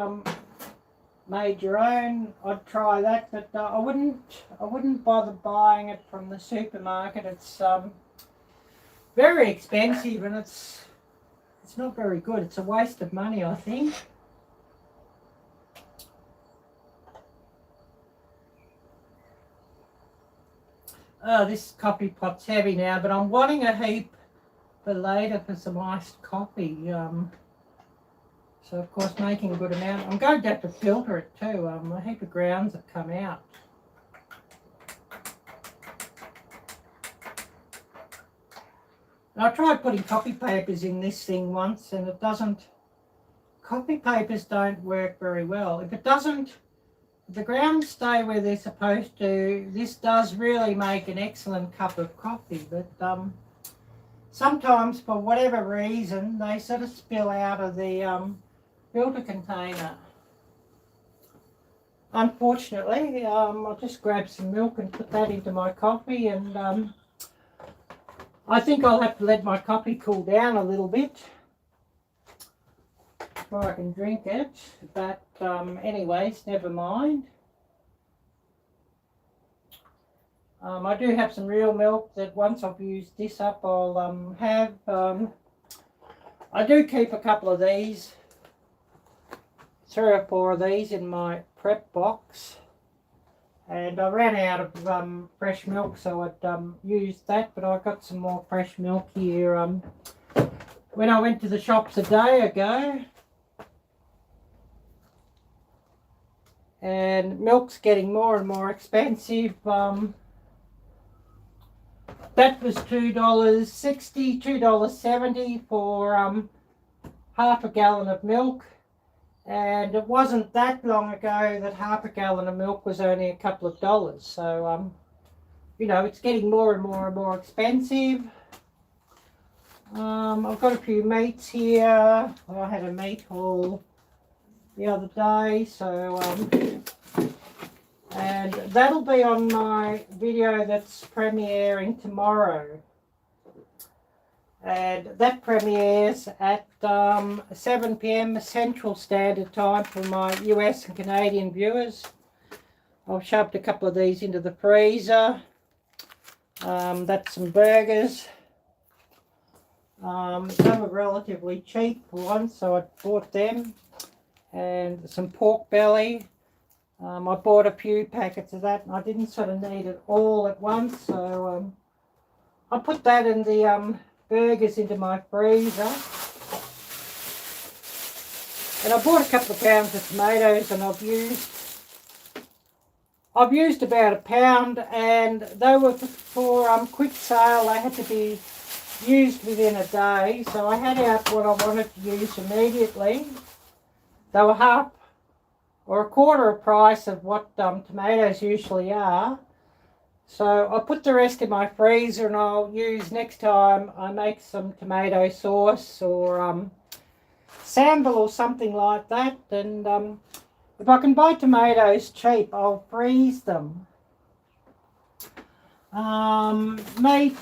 made your own, I'd try that, but I wouldn't bother buying it from the supermarket. It's very expensive and it's not very good. It's a waste of money, I think. Oh, this coffee pot's heavy now, but I'm wanting a heap for later for some iced coffee. So, of course, making a good amount. I'm going to have to filter it too. A heap of grounds have come out. And I tried putting copy papers in this thing once and it doesn't, copy papers don't work very well. If it doesn't, if the grounds stay where they're supposed to, this does really make an excellent cup of coffee, but sometimes for whatever reason they sort of spill out of the filter container. Unfortunately, I'll just grab some milk and put that into my coffee, and I think I'll have to let my coffee cool down a little bit before I can drink it, but anyways, never mind. I do have some real milk that once I've used this up I'll have. I do keep a couple of these, 3 or 4 of these in my prep box, and I ran out of fresh milk, so I'd used that, but I got some more fresh milk here when I went to the shops a day ago. And milk's getting more and more expensive. That was $2.60, $2.70 for half a gallon of milk. And it wasn't that long ago that half a gallon of milk was only a couple of dollars. So, you know, it's getting more and more and more expensive. I've got a few meats here. I had a meat haul the other day, so and that'll be on my video that's premiering tomorrow, and that premieres at 7 p.m. Central Standard Time for my US and Canadian viewers. I've shoved a couple of these into the freezer. That's some burgers. They were relatively cheap for once, so I bought them. And some pork belly. I bought a few packets of that, and I didn't sort of need it all at once, so I put that in the burgers into my freezer. And I bought a couple of pounds of tomatoes, and I've used about a pound, and they were for quick sale. They had to be used within a day, so I had out what I wanted to use immediately. They were half or a quarter of price of what tomatoes usually are. So I put the rest in my freezer, and I'll use next time I make some tomato sauce or sambal or something like that. And if I can buy tomatoes cheap, I'll freeze them. Meat.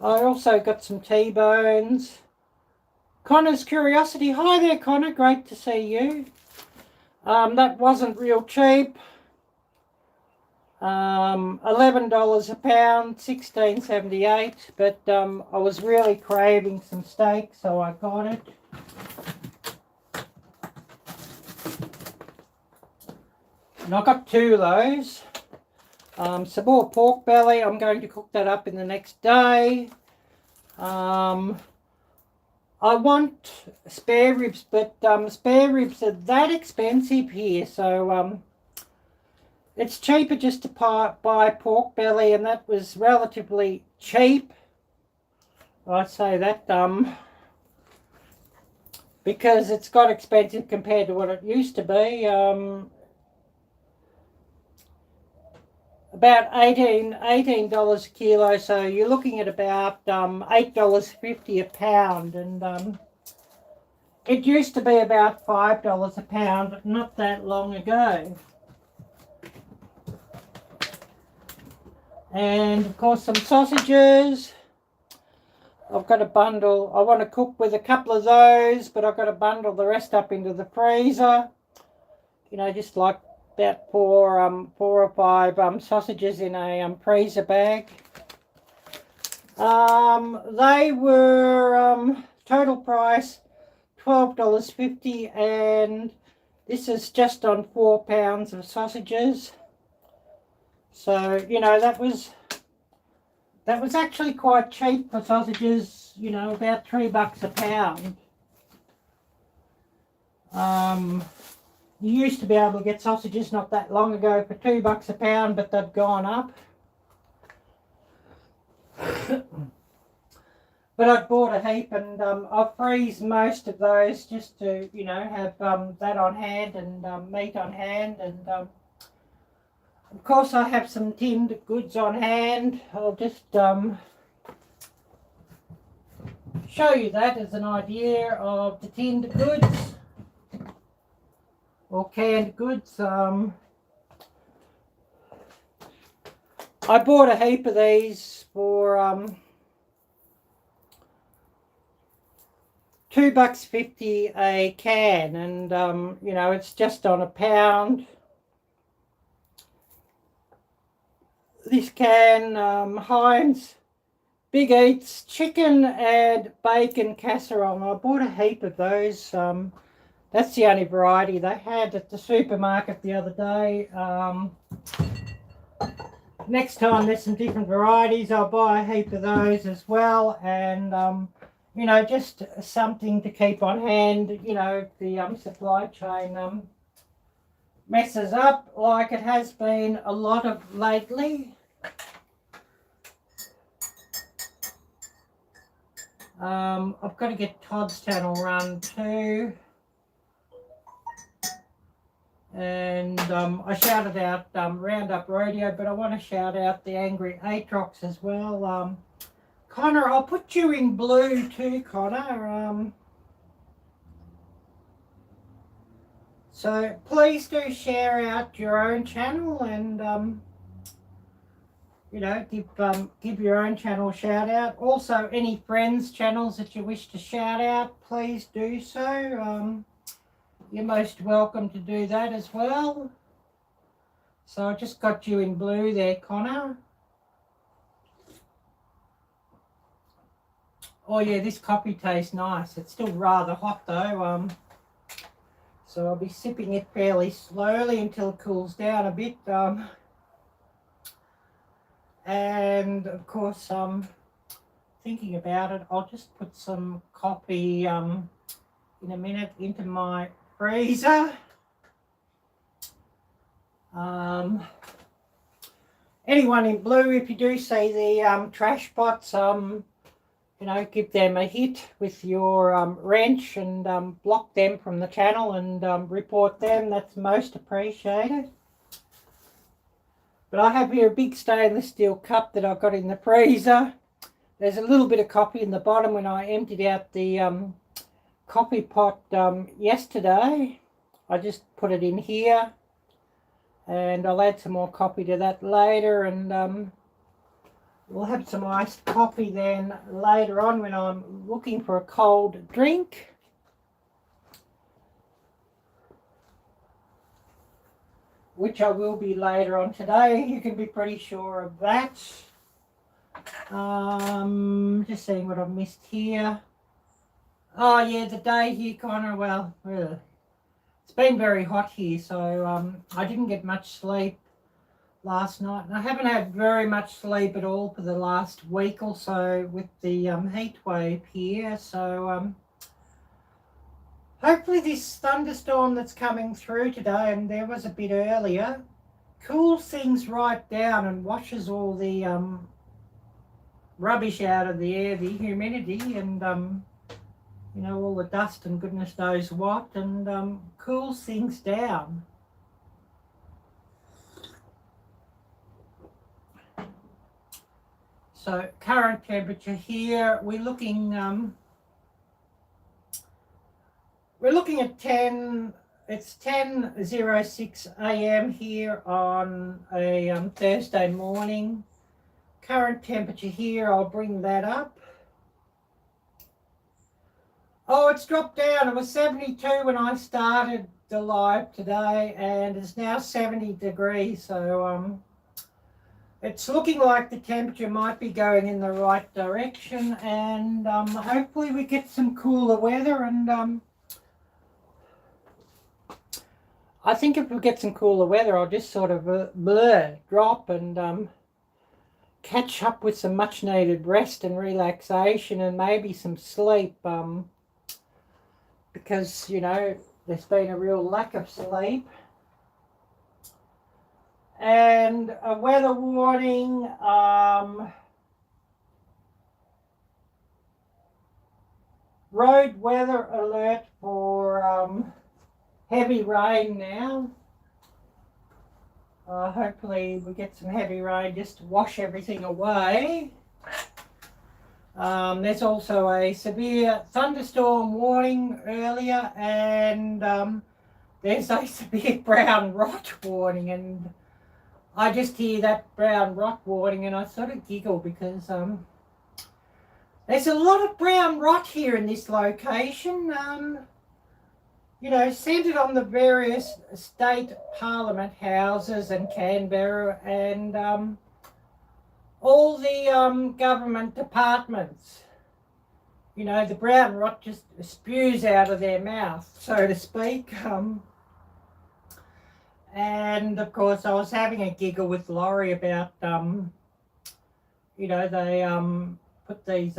I also got some T-bones. Connor's Curiosity. Hi there, Connor. Great to see you. That wasn't real cheap. $11 a pound, $16.78. But I was really craving some steak, so I got it. And I got 2 of those. Some more pork belly. I'm going to cook that up in the next day. I want spare ribs, but spare ribs are that expensive here, so it's cheaper just to buy pork belly, and that was relatively cheap. I'd say that because it's got expensive compared to what it used to be. About $18 a kilo, so you're looking at about $8.50 a pound, and it used to be about $5 a pound not that long ago. And of course some sausages. I've got a bundle. I want to cook with a couple of those, but I've got to bundle the rest up into the freezer. You know, just like about 4 or 5 sausages in a freezer bag. They were total price $12.50, and this is just on 4 pounds of sausages. So, you know, that was actually quite cheap for sausages, you know, about $3 a pound. You used to be able to get sausages not that long ago for $2 a pound, but they've gone up. But I bought a heap, and I'll freeze most of those just to, you know, have that on hand and meat on hand. And of course I have some tinned goods on hand. I'll just show you that as an idea of the tinned goods or canned goods. I bought a heap of these for $2.50 a can, and you know, it's just on £1. This can, Heinz Big Eats chicken and bacon casserole. And I bought a heap of those. That's the only variety they had at the supermarket the other day. Next time there's some different varieties, I'll buy a heap of those as well. And you know, just something to keep on hand. You know, if the supply chain messes up like it has been a lot of lately. I've got to get Todd's channel run too. And I shouted out Roundup Radio, but I want to shout out the Angry Atrox as well. Connor, I'll put you in blue too, Connor. So please do share out your own channel, and you know, give your own channel a shout out. Also, any friends' channels that you wish to shout out, please do so. You're most welcome to do that as well. So I just got you in blue there, Connor. Oh yeah, this coffee tastes nice. It's still rather hot though. So I'll be sipping it fairly slowly until it cools down a bit. And of course, thinking about it, I'll just put some coffee in a minute into my freezer. Anyone in blue, if you do see the trash pots, you know, give them a hit with your wrench and block them from the channel and report them. That's most appreciated. But I have here a big stainless steel cup that I've got in the freezer. There's a little bit of coffee in the bottom when I emptied out the coffee pot yesterday. I just put it in here, and I'll add some more coffee to that later, and we'll have some iced coffee then later on when I'm looking for a cold drink. Which I will be later on today. You can be pretty sure of that. Just seeing what I've missed here. Oh yeah, the day here, Connor, well, it's been very hot here, so I didn't get much sleep last night. And I haven't had very much sleep at all for the last week or so with the heat wave here. So hopefully this thunderstorm that's coming through today, and there was a bit earlier, cools things right down and washes all the rubbish out of the air, the humidity, and you know, all the dust and goodness knows what, and cools things down. So current temperature here, we're looking at 10, it's 10:06 a.m. here on a Thursday morning. Current temperature here, I'll bring that up. Oh, it's dropped down. It was 72 when I started the live today, and it's now 70 degrees. So it's looking like the temperature might be going in the right direction, and hopefully we get some cooler weather. And I think if we get some cooler weather, I'll just sort of drop and catch up with some much needed rest and relaxation and maybe some sleep, because, you know, there's been a real lack of sleep. And a weather warning, road weather alert for heavy rain now. Hopefully we get some heavy rain just to wash everything away. There's also a severe thunderstorm warning earlier, and there's a severe brown rot warning, and I just hear that brown rot warning and I sort of giggle because there's a lot of brown rot here in this location, you know, centred on the various state parliament houses and Canberra and all the government departments. You know, the brown rot just spews out of their mouth, so to speak. And of course, I was having a giggle with Laurie about, you know, they put these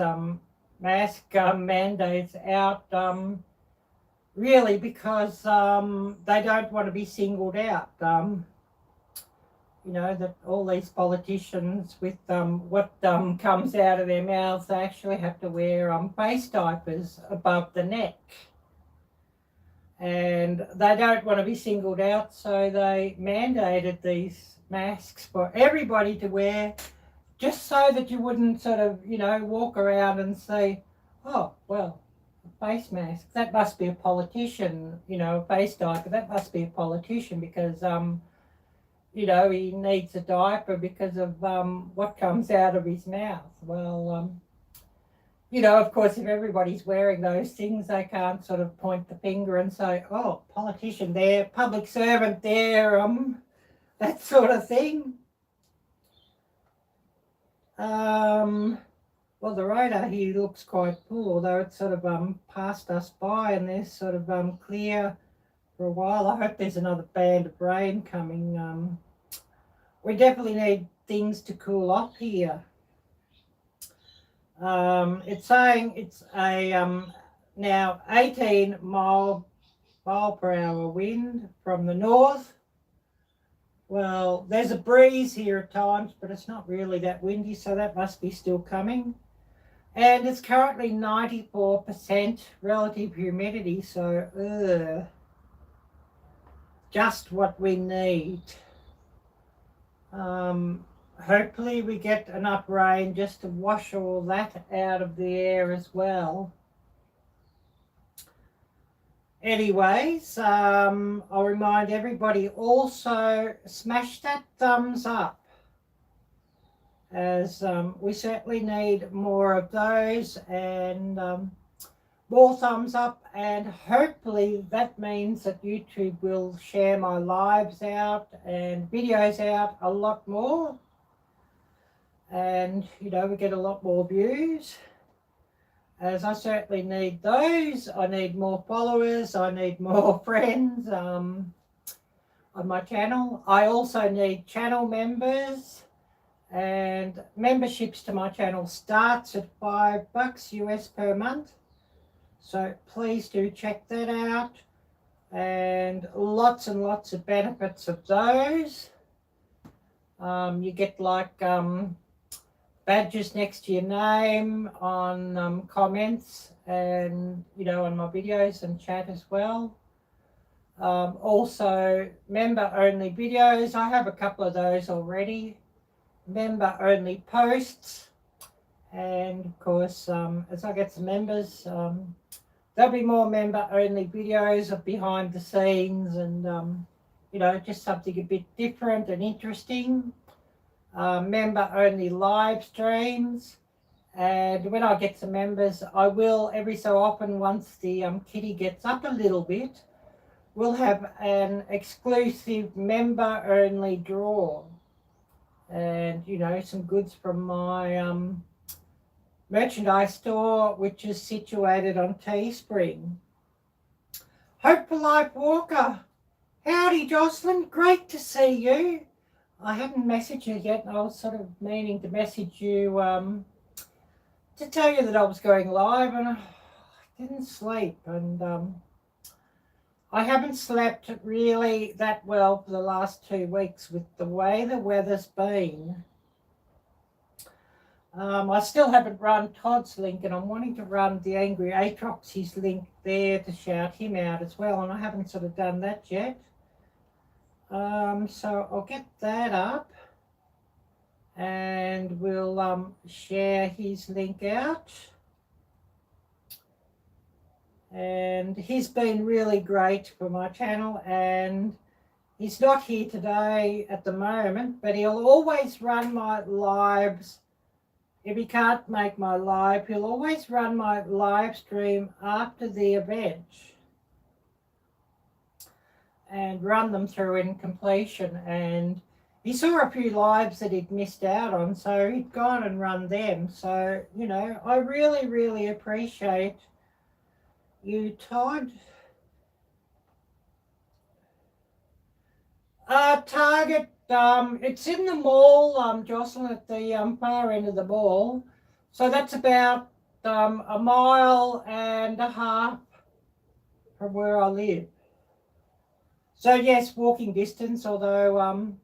mask mandates out really because they don't want to be singled out. You know, that all these politicians with what comes out of their mouths, they actually have to wear face diapers above the neck. And they don't want to be singled out, so they mandated these masks for everybody to wear, just so that you wouldn't sort of, you know, walk around and say, oh, well, a face mask, that must be a politician, you know, a face diaper, that must be a politician because, you know, he needs a diaper because of what comes out of his mouth. Well, you know, of course, if everybody's wearing those things, they can't sort of point the finger and say, oh, politician there, public servant there, that sort of thing. Well, the radar here looks quite full, although it's sort of passed us by and there's sort of clear for a while. I hope there's another band of rain coming. We definitely need things to cool off here. It's saying it's a now 18 mile per hour wind from the north. Well, there's a breeze here at times, but it's not really that windy, so that must be still coming. And it's currently 94% relative humidity, so just what we need. Hopefully we get enough rain just to wash all that out of the air as well. Anyways, I'll remind everybody also smash that thumbs up, as we certainly need more of those, and more thumbs up, and hopefully that means that YouTube will share my lives out and videos out a lot more, and you know, we get a lot more views, as I certainly need those. I need more followers, I need more friends on my channel. I also need channel members, and memberships to my channel starts at $5 US per month. So please do check that out, and lots of benefits of those. You get like badges next to your name on comments, and you know, on my videos and chat as well. Also member only videos, I have a couple of those already. Member only posts, and of course as I get some members, there'll be more member only videos of behind the scenes, and you know, just something a bit different and interesting. Member only live streams, and when I get some members, I will every so often, once the kitty gets up a little bit, we'll have an exclusive member only draw, and you know, some goods from my merchandise store, which is situated on Teespring. Hope for Life Walker, howdy Jocelyn, great to see you. I haven't messaged you yet, and I was sort of meaning to message you to tell you that I was going live, and I didn't sleep, and I haven't slept really that well for the last 2 weeks with the way the weather's been. I still haven't run Todd's link, and I'm wanting to run the Angry Aatrox's link there to shout him out as well, and I haven't sort of done that yet. So I'll get that up, and we'll share his link out. And he's been really great for my channel, and he's not here today at the moment, but he'll always run my lives. If he can't make my live, he'll always run my live stream after the event and run them through in completion. And he saw a few lives that he'd missed out on, so he'd gone and run them. So, you know, I really, really appreciate you, Todd. Target, it's in the mall, Jocelyn, at the far end of the mall. So that's about a mile and a half from where I live. So yes, walking distance, although,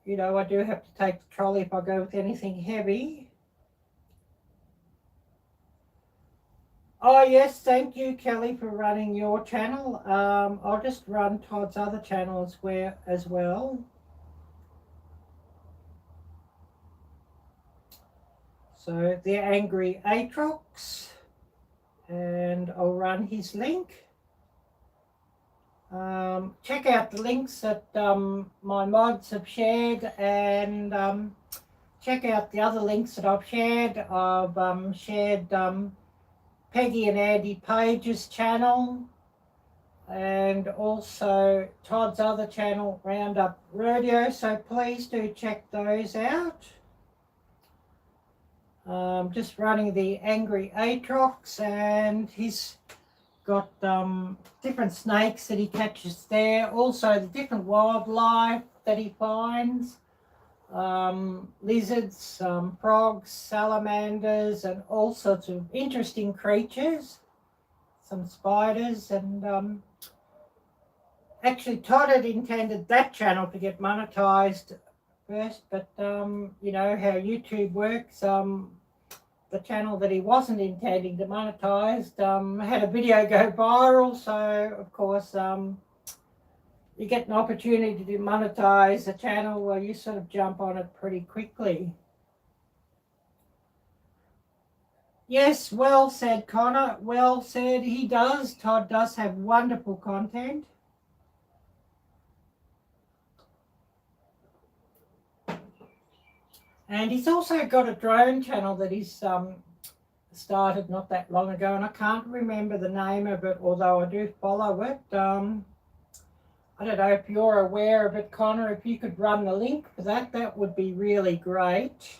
you know, I do have to take the trolley if I go with anything heavy. Oh yes, thank you, Kelly, for running your channel. I'll just run Todd's other channel as well. So the Angry Aatrox, and I'll run his link. Check out the links that my mods have shared, and check out the other links that I've shared. I've shared Peggy and Andy Page's channel, and also Todd's other channel, Roundup Rodeo, so please do check those out. Just running the Angry Aatrox, and he's got different snakes that he catches there, also the different wildlife that he finds. Lizards, frogs, salamanders, and all sorts of interesting creatures, some spiders. And actually Todd had intended that channel to get monetized first, but you know how YouTube works. The channel that he wasn't intending to monetize had a video go viral, so of course you get an opportunity to monetize a channel, well, you sort of jump on it pretty quickly. Yes, well said, Connor. Well said. He does. Todd does have wonderful content. And he's also got a drone channel that he's started not that long ago, and I can't remember the name of it, although I do follow it. I don't know if you're aware of it, Connor. If you could run the link for that, that would be really great.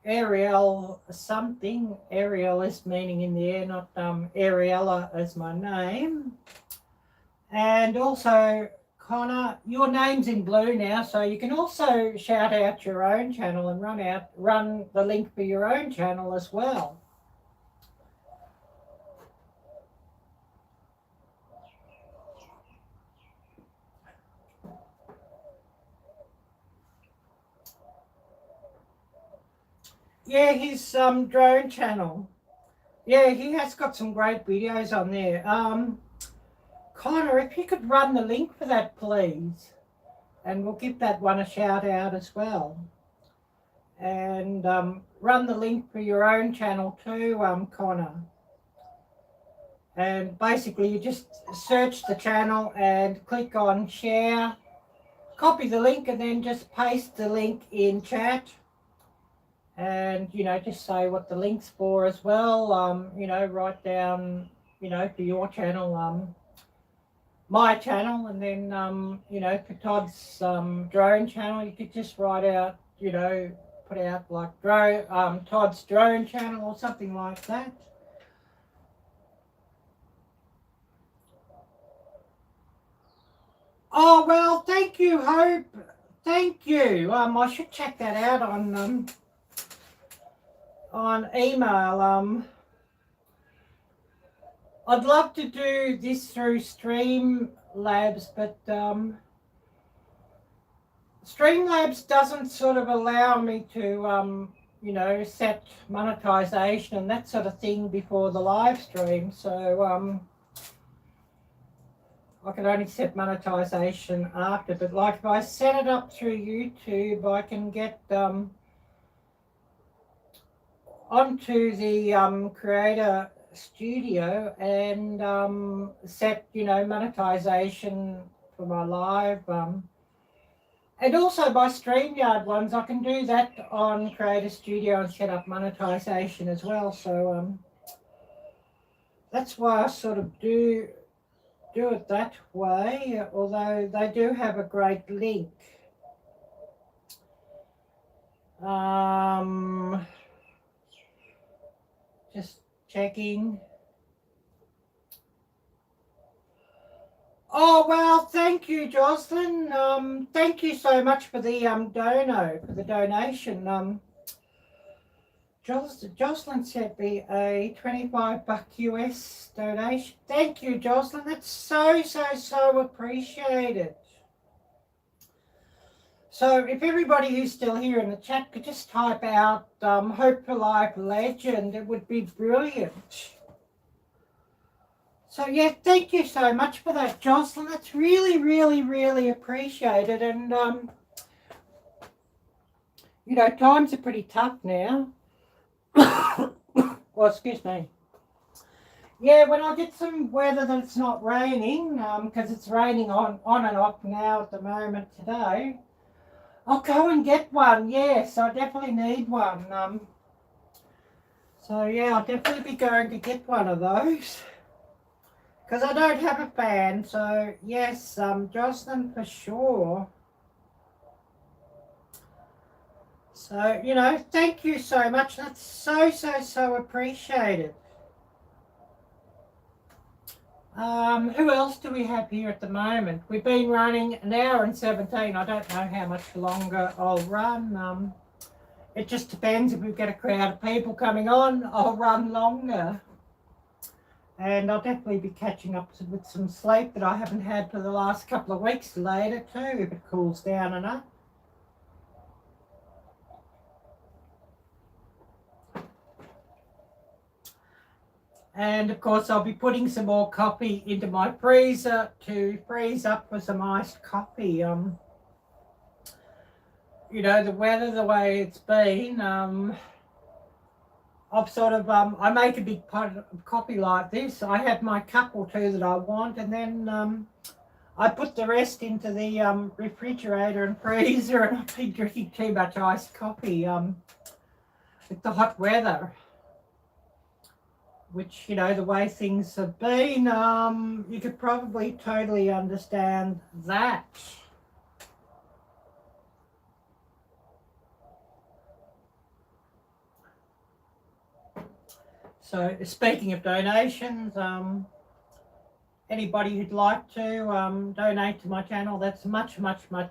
Arielle something. Arielle is meaning in the air, not Ariella as my name. And also, Connor, your name's in blue now, so you can also shout out your own channel and run the link for your own channel as well. Yeah, his drone channel. Yeah, he has got some great videos on there. Connor, if you could run the link for that, please. And we'll give that one a shout out as well. And run the link for your own channel too, Connor. And basically you just search the channel and click on share, copy the link, and then just paste the link in chat. And, you know, just say what the link's for as well. You know, write down, you know, for your channel, my channel, and then, you know, for Todd's drone channel, you could just write out, you know, put out like Todd's drone channel or something like that. Oh, well, thank you, Hope. Thank you. I should check that out on email. I'd love to do this through Streamlabs, but Streamlabs doesn't sort of allow me to, you know, set monetization and that sort of thing before the live stream. So I can only set monetization after. But like if I set it up through YouTube, I can get onto the Creator Studio and set, you know, monetization for my live. And also by StreamYard ones, I can do that on Creator Studio and set up monetization as well. So that's why I sort of do it that way, although they do have a great link. Just checking. Oh, well, thank you, Jocelyn. Thank you so much for the donation. Jocelyn sent me a $25 US donation. Thank you, Jocelyn. That's so appreciated. So if everybody who's still here in the chat could just type out Hope for Life Legend, it would be brilliant. So yeah, thank you so much for that, Jocelyn. That's really appreciated. And you know, times are pretty tough now. Well, excuse me. Yeah, when I get some weather that it's not raining, because it's raining on and off now at the moment today, I'll go and get one. Yes, I definitely need one. So yeah, I'll definitely be going to get one of those. Because I don't have a fan, so yes, Jocelyn, for sure. So, you know, thank you so much. That's so appreciated. Who else do we have here at the moment? We've been running an hour and 17. I don't know how much longer I'll run. It just depends. If we get a crowd of people coming on, I'll run longer. And I'll definitely be catching up with some sleep that I haven't had for the last couple of weeks later too, if it cools down enough. And of course I'll be putting some more coffee into my freezer to freeze up for some iced coffee. You know, the weather the way it's been, I've sort of, I make a big pot of coffee like this. I have my cup or two that I want, and then I put the rest into the refrigerator and freezer, and I've been drinking too much iced coffee with the hot weather, which, you know, the way things have been, you could probably totally understand that. So speaking of donations, anybody who'd like to donate to my channel, that's much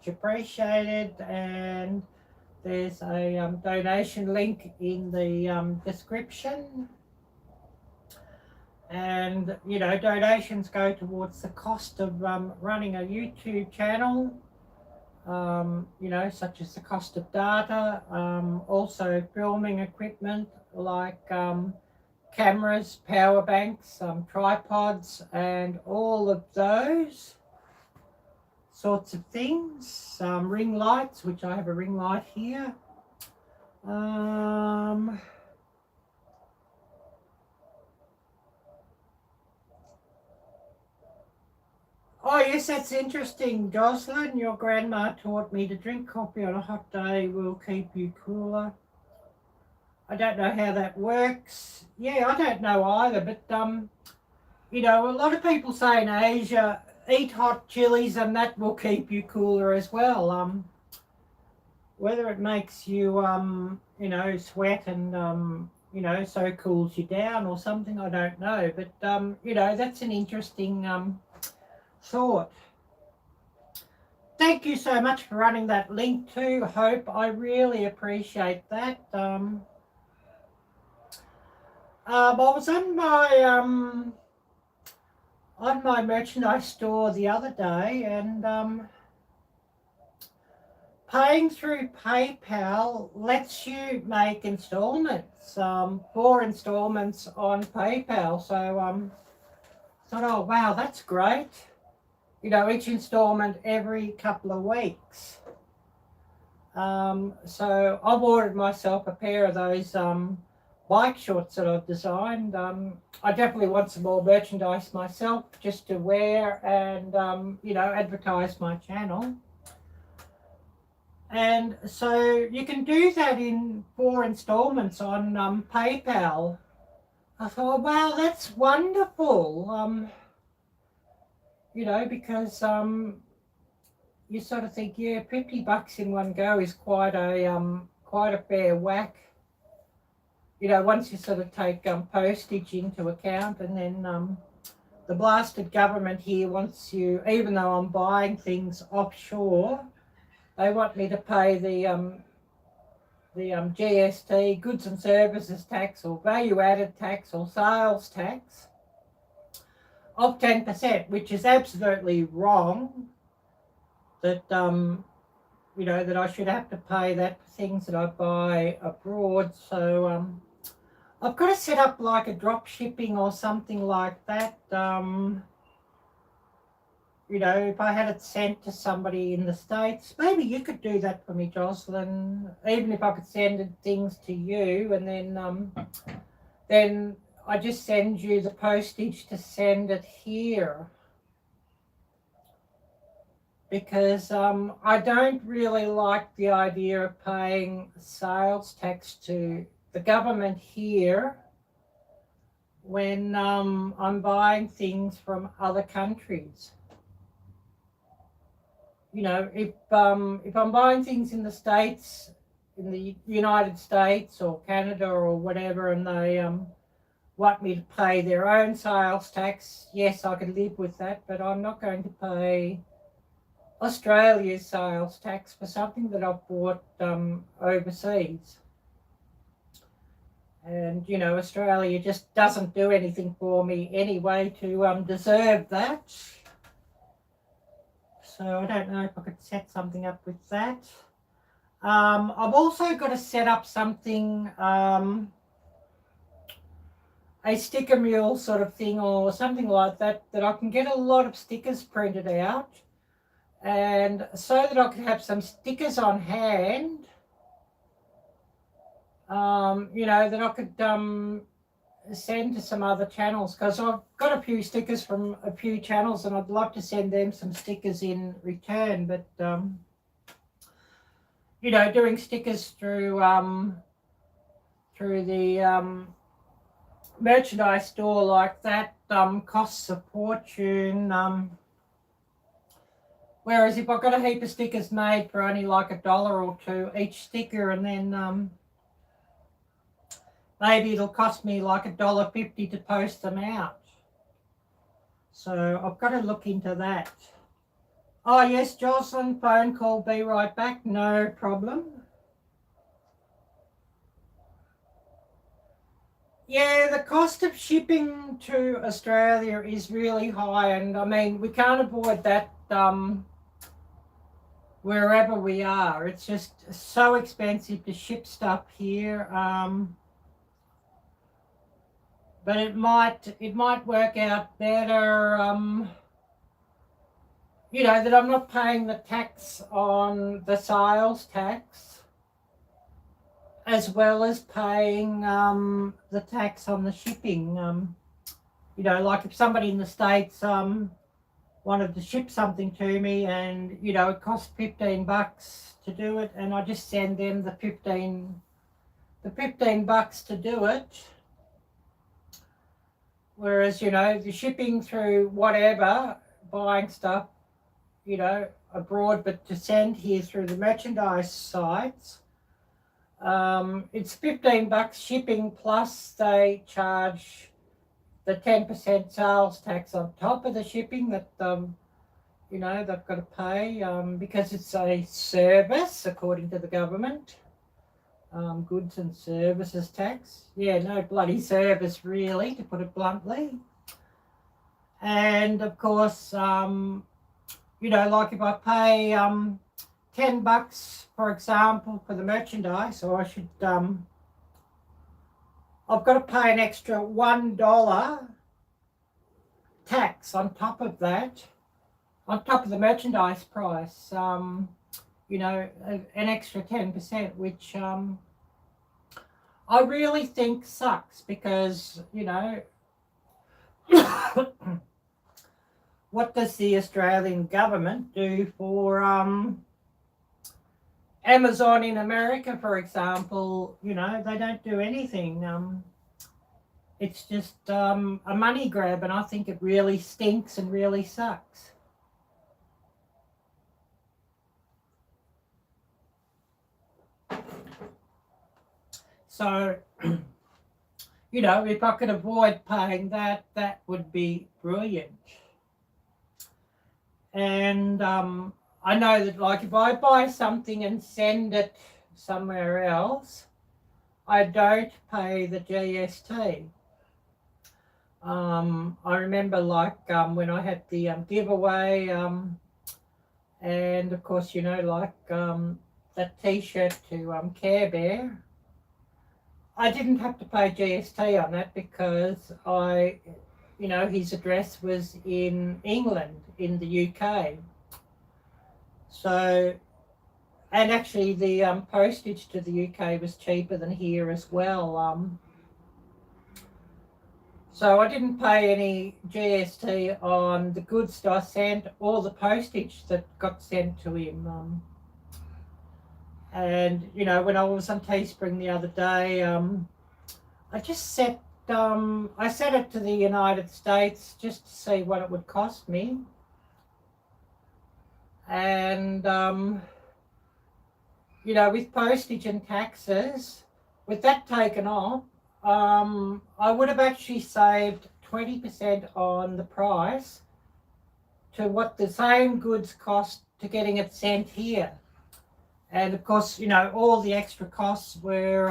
appreciated. And there's a donation link in the description. And, you know, donations go towards the cost of running a YouTube channel, you know, such as the cost of data, also filming equipment like cameras, power banks, tripods, and all of those sorts of things. Ring lights, which I have a ring light here. Oh yes, that's interesting, Jocelyn. Your grandma taught me to drink coffee on a hot day will keep you cooler. I don't know how that works. Yeah, I don't know either, but you know, a lot of people say in Asia, eat hot chilies and that will keep you cooler as well. Whether it makes you, you know, sweat and, you know, so cools you down or something, I don't know. But, you know, that's an interesting thought. Thank you so much for running that link too, Hope. I really appreciate that. I was on my merchandise store the other day, and paying through PayPal lets you make installments, 4 installments on PayPal. So thought, oh wow, that's great. You know, each installment every couple of weeks. So I've ordered myself a pair of those bike shorts that I've designed. I definitely want some more merchandise myself just to wear and, you know, advertise my channel. And so you can do that in 4 installments on PayPal. I thought, wow, that's wonderful. You know, because you sort of think, yeah, $50 in one go is quite a fair whack. You know, once you sort of take postage into account, and then the blasted government here wants you, even though I'm buying things offshore, they want me to pay the GST, goods and services tax, or value added tax, or sales tax of 10%, which is absolutely wrong. That you know, that I should have to pay that for things that I buy abroad. So I've got to set up like a drop shipping or something like that. You know, if I had it sent to somebody in the States, maybe you could do that for me, Jocelyn. Even if I could send things to you, and then I just send you the postage to send it here. Because I don't really like the idea of paying sales tax to the government here when I'm buying things from other countries. You know, if I'm buying things in the States, in the United States or Canada or whatever, and they want me to pay their own sales tax, yes, I could live with that, but I'm not going to pay Australia's sales tax for something that I've bought overseas. And, you know, Australia just doesn't do anything for me anyway to deserve that. So I don't know if I could set something up with that. I've also got to set up something, a sticker mule sort of thing or something like that, that I can get a lot of stickers printed out. And so that I could have some stickers on hand, you know, that I could send to some other channels, because I've got a few stickers from a few channels and I'd love to send them some stickers in return. But, you know, doing stickers through the merchandise store like that costs a fortune. Whereas if I've got a heap of stickers made for only like $1 or $2 each sticker, and then maybe it'll cost me like $1.50 to post them out. So I've got to look into that. Oh yes, Jocelyn, phone call, be right back, no problem. Yeah, the cost of shipping to Australia is really high, and I mean, we can't avoid that wherever we are. It's just so expensive to ship stuff here. But it might work out better, you know, that I'm not paying the tax on the sales tax, as well as paying the tax on the shipping. You know, like if somebody in the States wanted to ship something to me, and you know, it cost $15 to do it, and I just send them the $15 to do it. Whereas, you know, the shipping through whatever, buying stuff, you know, abroad, but to send here through the merchandise sites, it's $15 shipping, plus they charge the 10% sales tax on top of the shipping that, you know, they've got to pay because it's a service according to the government. Goods and services tax. Yeah, no bloody service really, to put it bluntly. And of course, you know, like if I pay $10, for example, for the merchandise, so I should, I've got to pay an extra $1 tax on top of that, on top of the merchandise price, you know, an extra 10%, which I really think sucks because, you know, what does the Australian government do for Amazon in America, for example? You know, they don't do anything. It's just a money grab, and I think it really stinks and really sucks. So, you know, if I could avoid paying that, that would be brilliant. And I know that, like, if I buy something and send it somewhere else, I don't pay the GST. I remember, like, when I had the giveaway, and of course, you know, like that T-shirt to Care Bear, I didn't have to pay GST on that because you know, his address was in England, in the UK. So, and actually the postage to the UK was cheaper than here as well. So I didn't pay any GST on the goods that I sent or the postage that got sent to him. And, you know, when I was on Teespring the other day, I just set I set it to the United States just to see what it would cost me. And, you know, with postage and taxes, with that taken off, I would have actually saved 20% on the price to what the same goods cost to getting it sent here. And of course, you know, all the extra costs were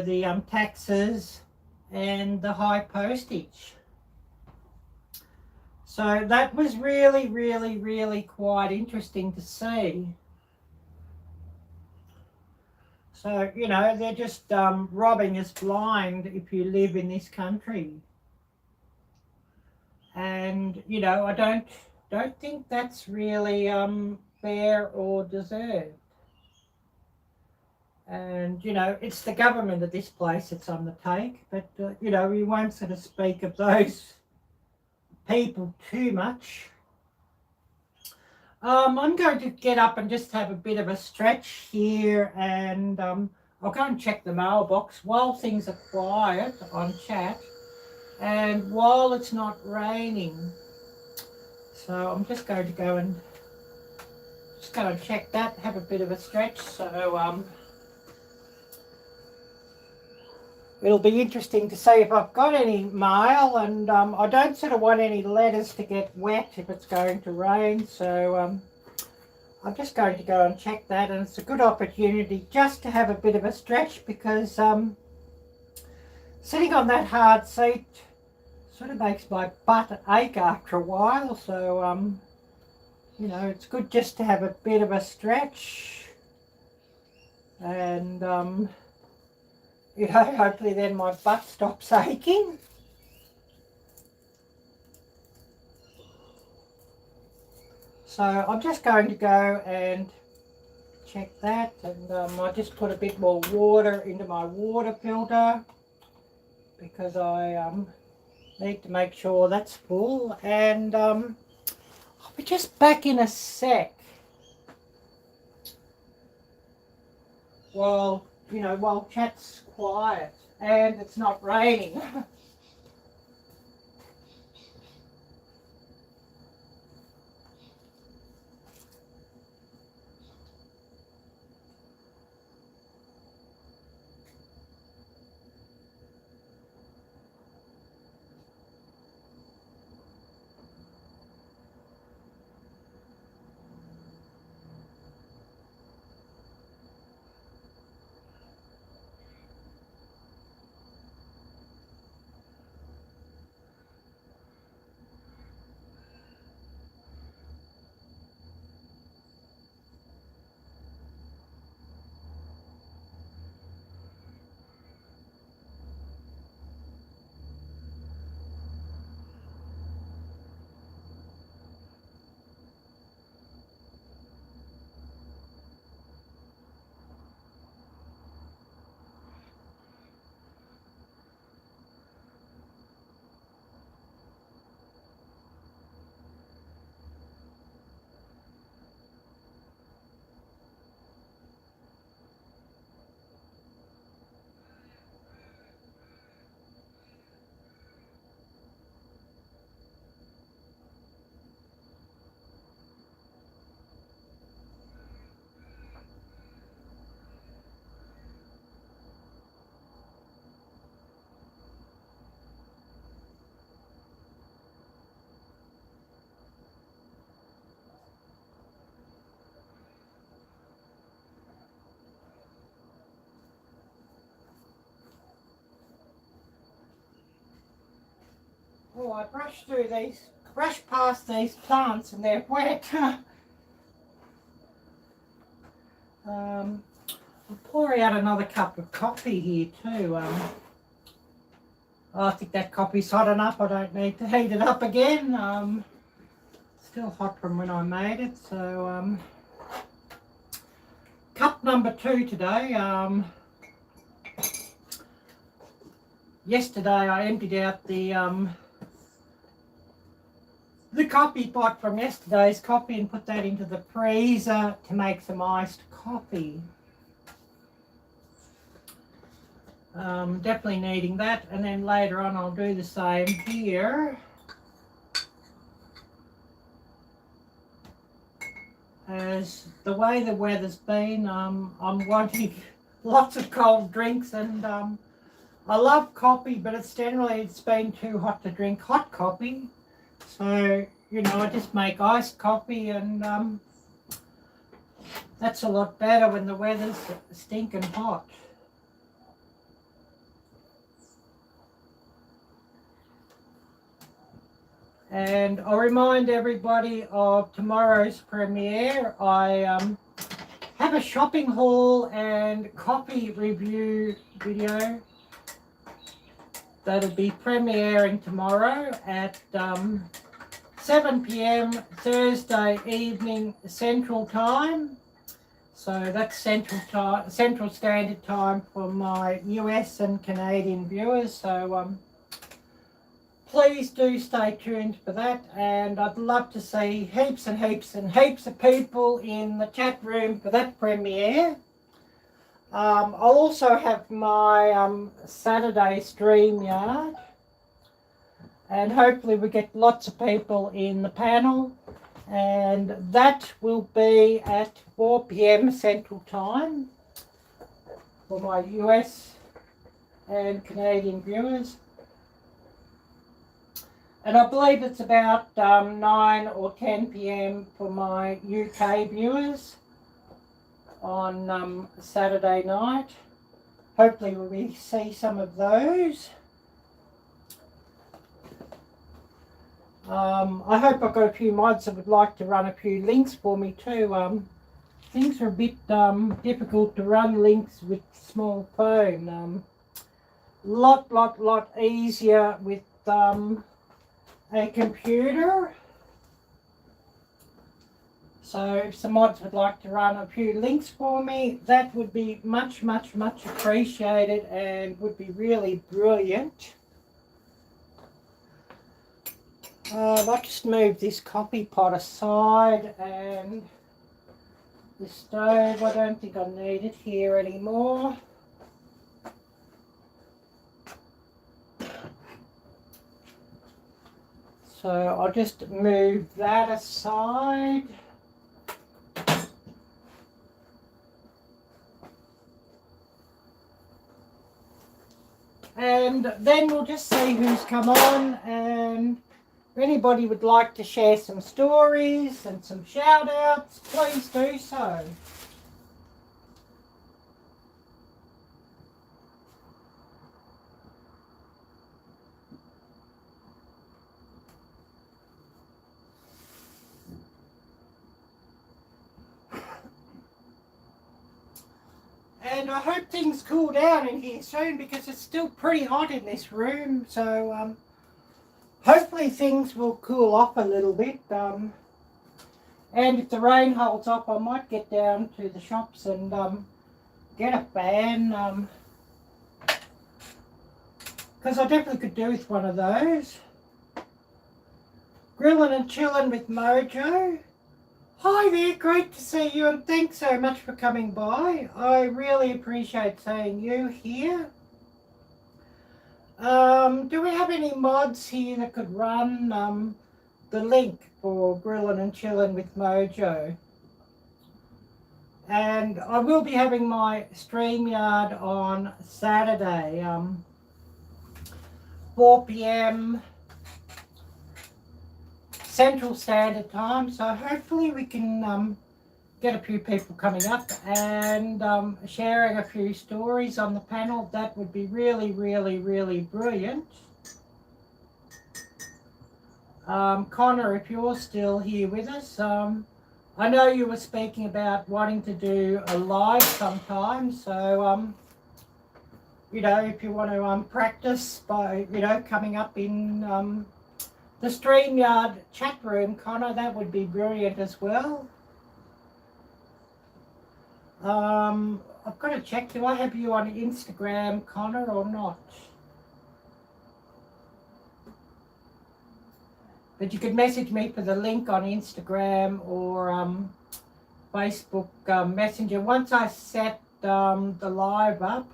the taxes and the high postage. So that was really, really, really quite interesting to see. So, you know, they're just robbing us blind if you live in this country. And, you know, I don't think that's really fair or deserved. And, you know, it's the government of this place that's on the take. But, you know, we won't sort of speak of those people too much. I'm going to get up and just have a bit of a stretch here, and I'll go and check the mailbox while things are quiet on chat and while it's not raining. So I'm just going to go and check that, have a bit of a stretch. So it'll be interesting to see if I've got any mail, and I don't sort of want any letters to get wet if it's going to rain, so I'm just going to go and check that, and it's a good opportunity just to have a bit of a stretch because sitting on that hard seat sort of makes my butt ache after a while, so you know, it's good just to have a bit of a stretch, and you know, hopefully then my butt stops aching. So I'm just going to go and check that, and I just put a bit more water into my water filter because I need to make sure that's full, and I'll be just back in a sec while, you know, while chat's quiet and it's not raining. Oh, I brushed past these plants and they're wet. I'll pour out another cup of coffee here too. I think that coffee's hot enough. I don't need to heat it up again. Still hot from when I made it. So cup number 2 today. Yesterday I emptied out the coffee pot from yesterday's coffee and put that into the freezer to make some iced coffee. Definitely needing that, and then later on I'll do the same here. As the way the weather's been, I'm wanting lots of cold drinks, and I love coffee, but it's been too hot to drink hot coffee. So, you know, I just make iced coffee, and that's a lot better when the weather's stinking hot. And I'll remind everybody of tomorrow's premiere. I have a shopping haul and coffee review video that'll be premiering tomorrow at 7 p.m. Thursday evening Central Time. So that's Central Standard Time for my US and Canadian viewers. So please do stay tuned for that, and I'd love to see heaps and heaps and heaps of people in the chat room for that premiere. I'll also have my Saturday StreamYard, and hopefully we get lots of people in the panel, and that will be at 4 p.m. Central Time for my US and Canadian viewers. And I believe it's about 9 or 10 p.m. for my UK viewers on Saturday night. Hopefully we'll see some of those. I hope I've got a few mods that would like to run a few links for me too. Things are a bit difficult to run links with small phone. Lot easier with a computer. So if some mods would like to run a few links for me, that would be much appreciated and would be really brilliant. I'll just move this coffee pot aside, and the stove, I don't think I need it here anymore. So I'll just move that aside. And then we'll just see who's come on, and if anybody would like to share some stories and some shout outs, please do so. And I hope things cool down in here soon, because it's still pretty hot in this room. So hopefully things will cool off a little bit. And if the rain holds off, I might get down to the shops and get a fan. Because I definitely could do with one of those. Grilling and chilling with Mojo. Hi there, great to see you, and thanks so much for coming by. I really appreciate seeing you here. Do we have any mods here that could run the link for Grilling and Chilling with Mojo? And I will be having my StreamYard on Saturday, 4 p.m. Central Standard Time, so hopefully we can get a few people coming up and sharing a few stories on the panel. That would be really brilliant. Connor, if you're still here with us, I know you were speaking about wanting to do a live sometime, so you know, if you want to practice by, you know, coming up in the StreamYard chat room, Connor, that would be brilliant as well. I've got to check, do I have you on Instagram, Connor, or not? But you could message me for the link on Instagram or Facebook Messenger. Once I set the live up,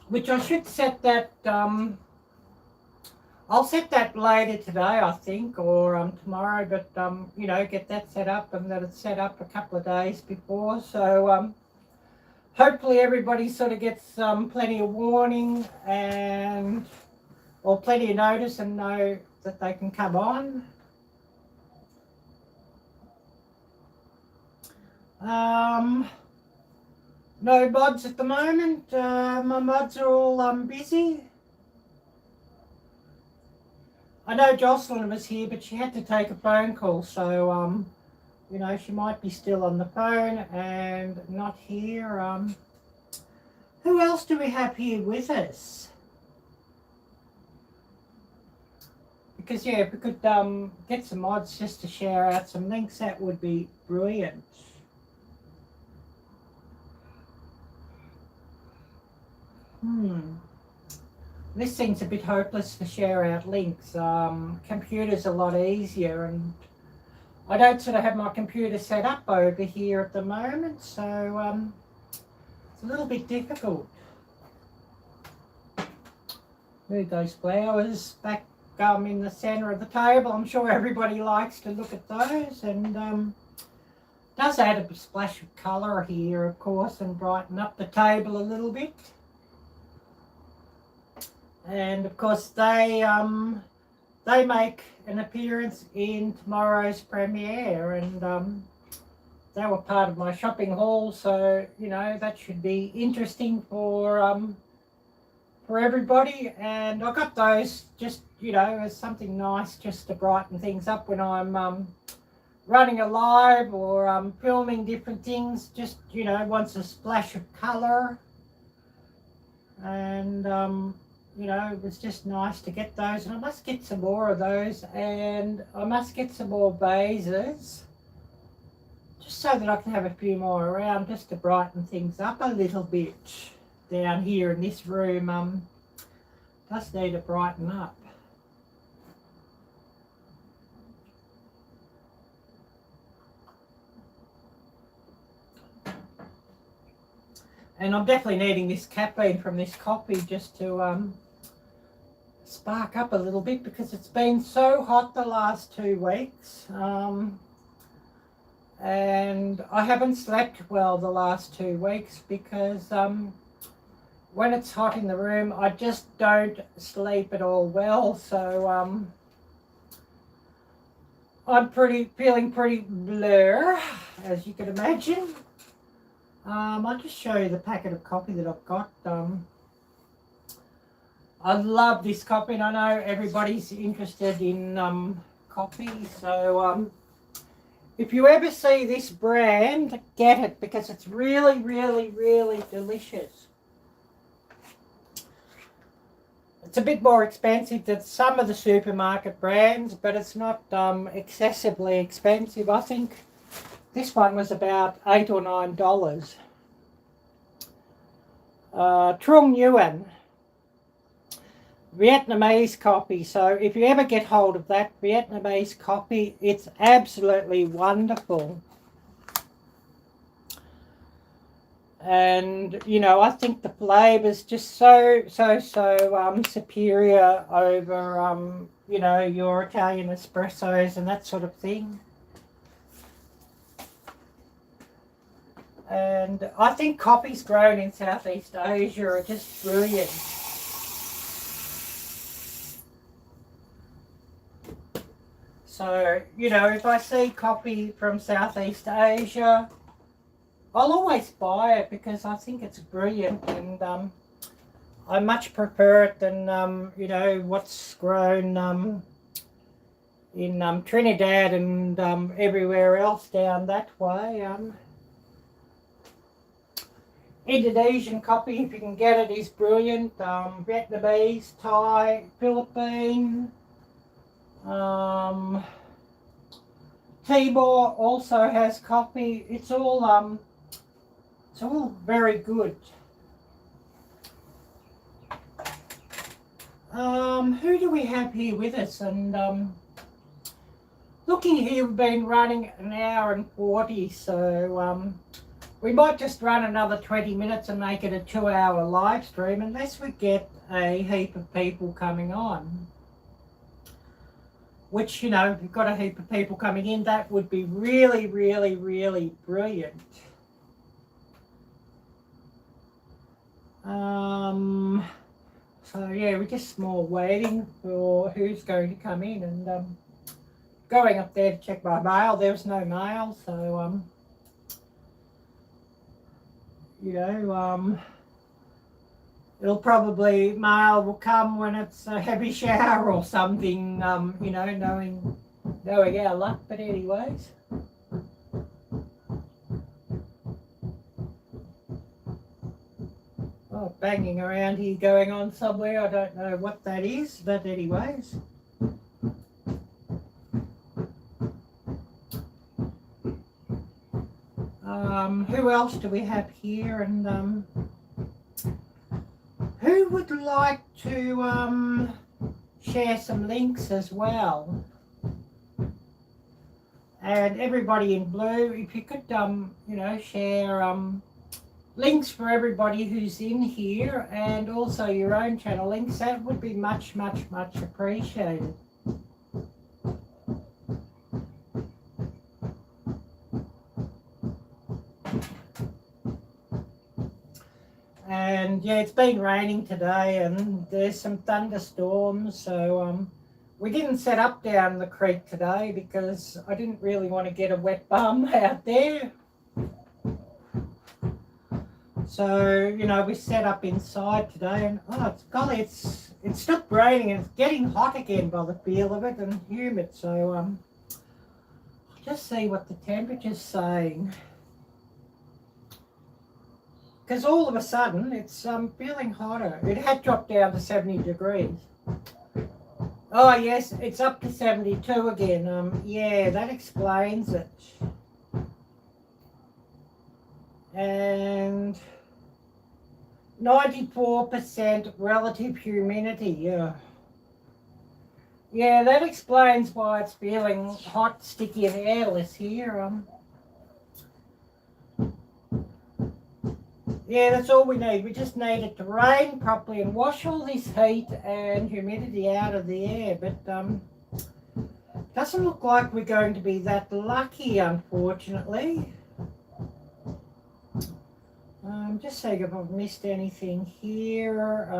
which I should set that, I'll set that later today, I think, or tomorrow, but, you know, get that set up, and that it's set up a couple of days before. So hopefully everybody sort of gets plenty of warning and, or plenty of notice and know that they can come on. No mods at the moment. My mods are all busy. I know Jocelyn was here, but she had to take a phone call, so you know, she might be still on the phone and not here. Who else do we have here with us? Because, yeah, if we could get some mods just to share out some links, that would be brilliant. This thing's a bit hopeless to share out links. Computer's a lot easier, and I don't sort of have my computer set up over here at the moment, so it's a little bit difficult. Move those flowers back in the centre of the table. I'm sure everybody likes to look at those, and does add a splash of colour here, of course, and brighten up the table a little bit. And of course they make an appearance in tomorrow's premiere, and they were part of my shopping haul, so you know that should be interesting for everybody. And I got those just, you know, as something nice just to brighten things up when I'm running a live or filming different things. Just, you know, wants a splash of colour, and you know, it was just nice to get those, and I must get some more of those, and I must get some more vases, just so that I can have a few more around, just to brighten things up a little bit down here in this room. Does need to brighten up. And I'm definitely needing this caffeine from this coffee just to spark up a little bit, because it's been so hot the last 2 weeks. And I haven't slept well the last 2 weeks because when it's hot in the room, I just don't sleep at all well. So I'm feeling pretty blur, as you can imagine. I'll just show you the packet of coffee that I've got. I love this coffee, and I know everybody's interested in coffee. So if you ever see this brand, get it, because it's really, really, really delicious. It's a bit more expensive than some of the supermarket brands, but it's not excessively expensive. I think this one was about $8 or $9. Trung Nguyen, Vietnamese coffee. So if you ever get hold of that Vietnamese coffee, it's absolutely wonderful. And, you know, I think the flavour's just so superior over, you know, your Italian espressos and that sort of thing. And I think coffees grown in Southeast Asia are just brilliant. So, you know, if I see coffee from Southeast Asia, I'll always buy it because I think it's brilliant. And I much prefer it than, you know, what's grown in Trinidad and everywhere else down that way. Indonesian coffee, if you can get it, is brilliant. Vietnamese, Thai, Philippine. Timor also has coffee. It's all very good. Who do we have here with us? And looking here, we've been running an hour and 40, so we might just run another 20 minutes and make it a 2-hour live stream unless we get a heap of people coming on. Which, you know, if you've got a heap of people coming in, that would be really, really, really brilliant. So yeah, we're just more waiting for who's going to come in, and going up there to check my mail. There was no mail, so you know, it'll probably, mail will come when it's a heavy shower or something, you know, knowing our luck. But anyways, oh, banging around here going on somewhere. I don't know what that is, but anyways. Who else do we have here? And who would like to share some links as well? And everybody in blue, if you could, you know, share links for everybody who's in here, and also your own channel links, that would be much, much, much appreciated. And yeah, it's been raining today and there's some thunderstorms, so we didn't set up down the creek today because I didn't really want to get a wet bum out there. So, you know, we set up inside today, and oh, golly, it's stopped raining and it's getting hot again by the feel of it, and humid. So I'll just see what the temperature's saying. Because all of a sudden it's feeling hotter. It had dropped down to 70 degrees. Oh yes, it's up to 72 again. Yeah, that explains it. And 94% relative humidity. Yeah, that explains why it's feeling hot, sticky and airless here. Yeah, that's all we need. We just need it to rain properly and wash all this heat and humidity out of the air. But doesn't look like we're going to be that lucky, unfortunately. Just seeing if I've missed anything here.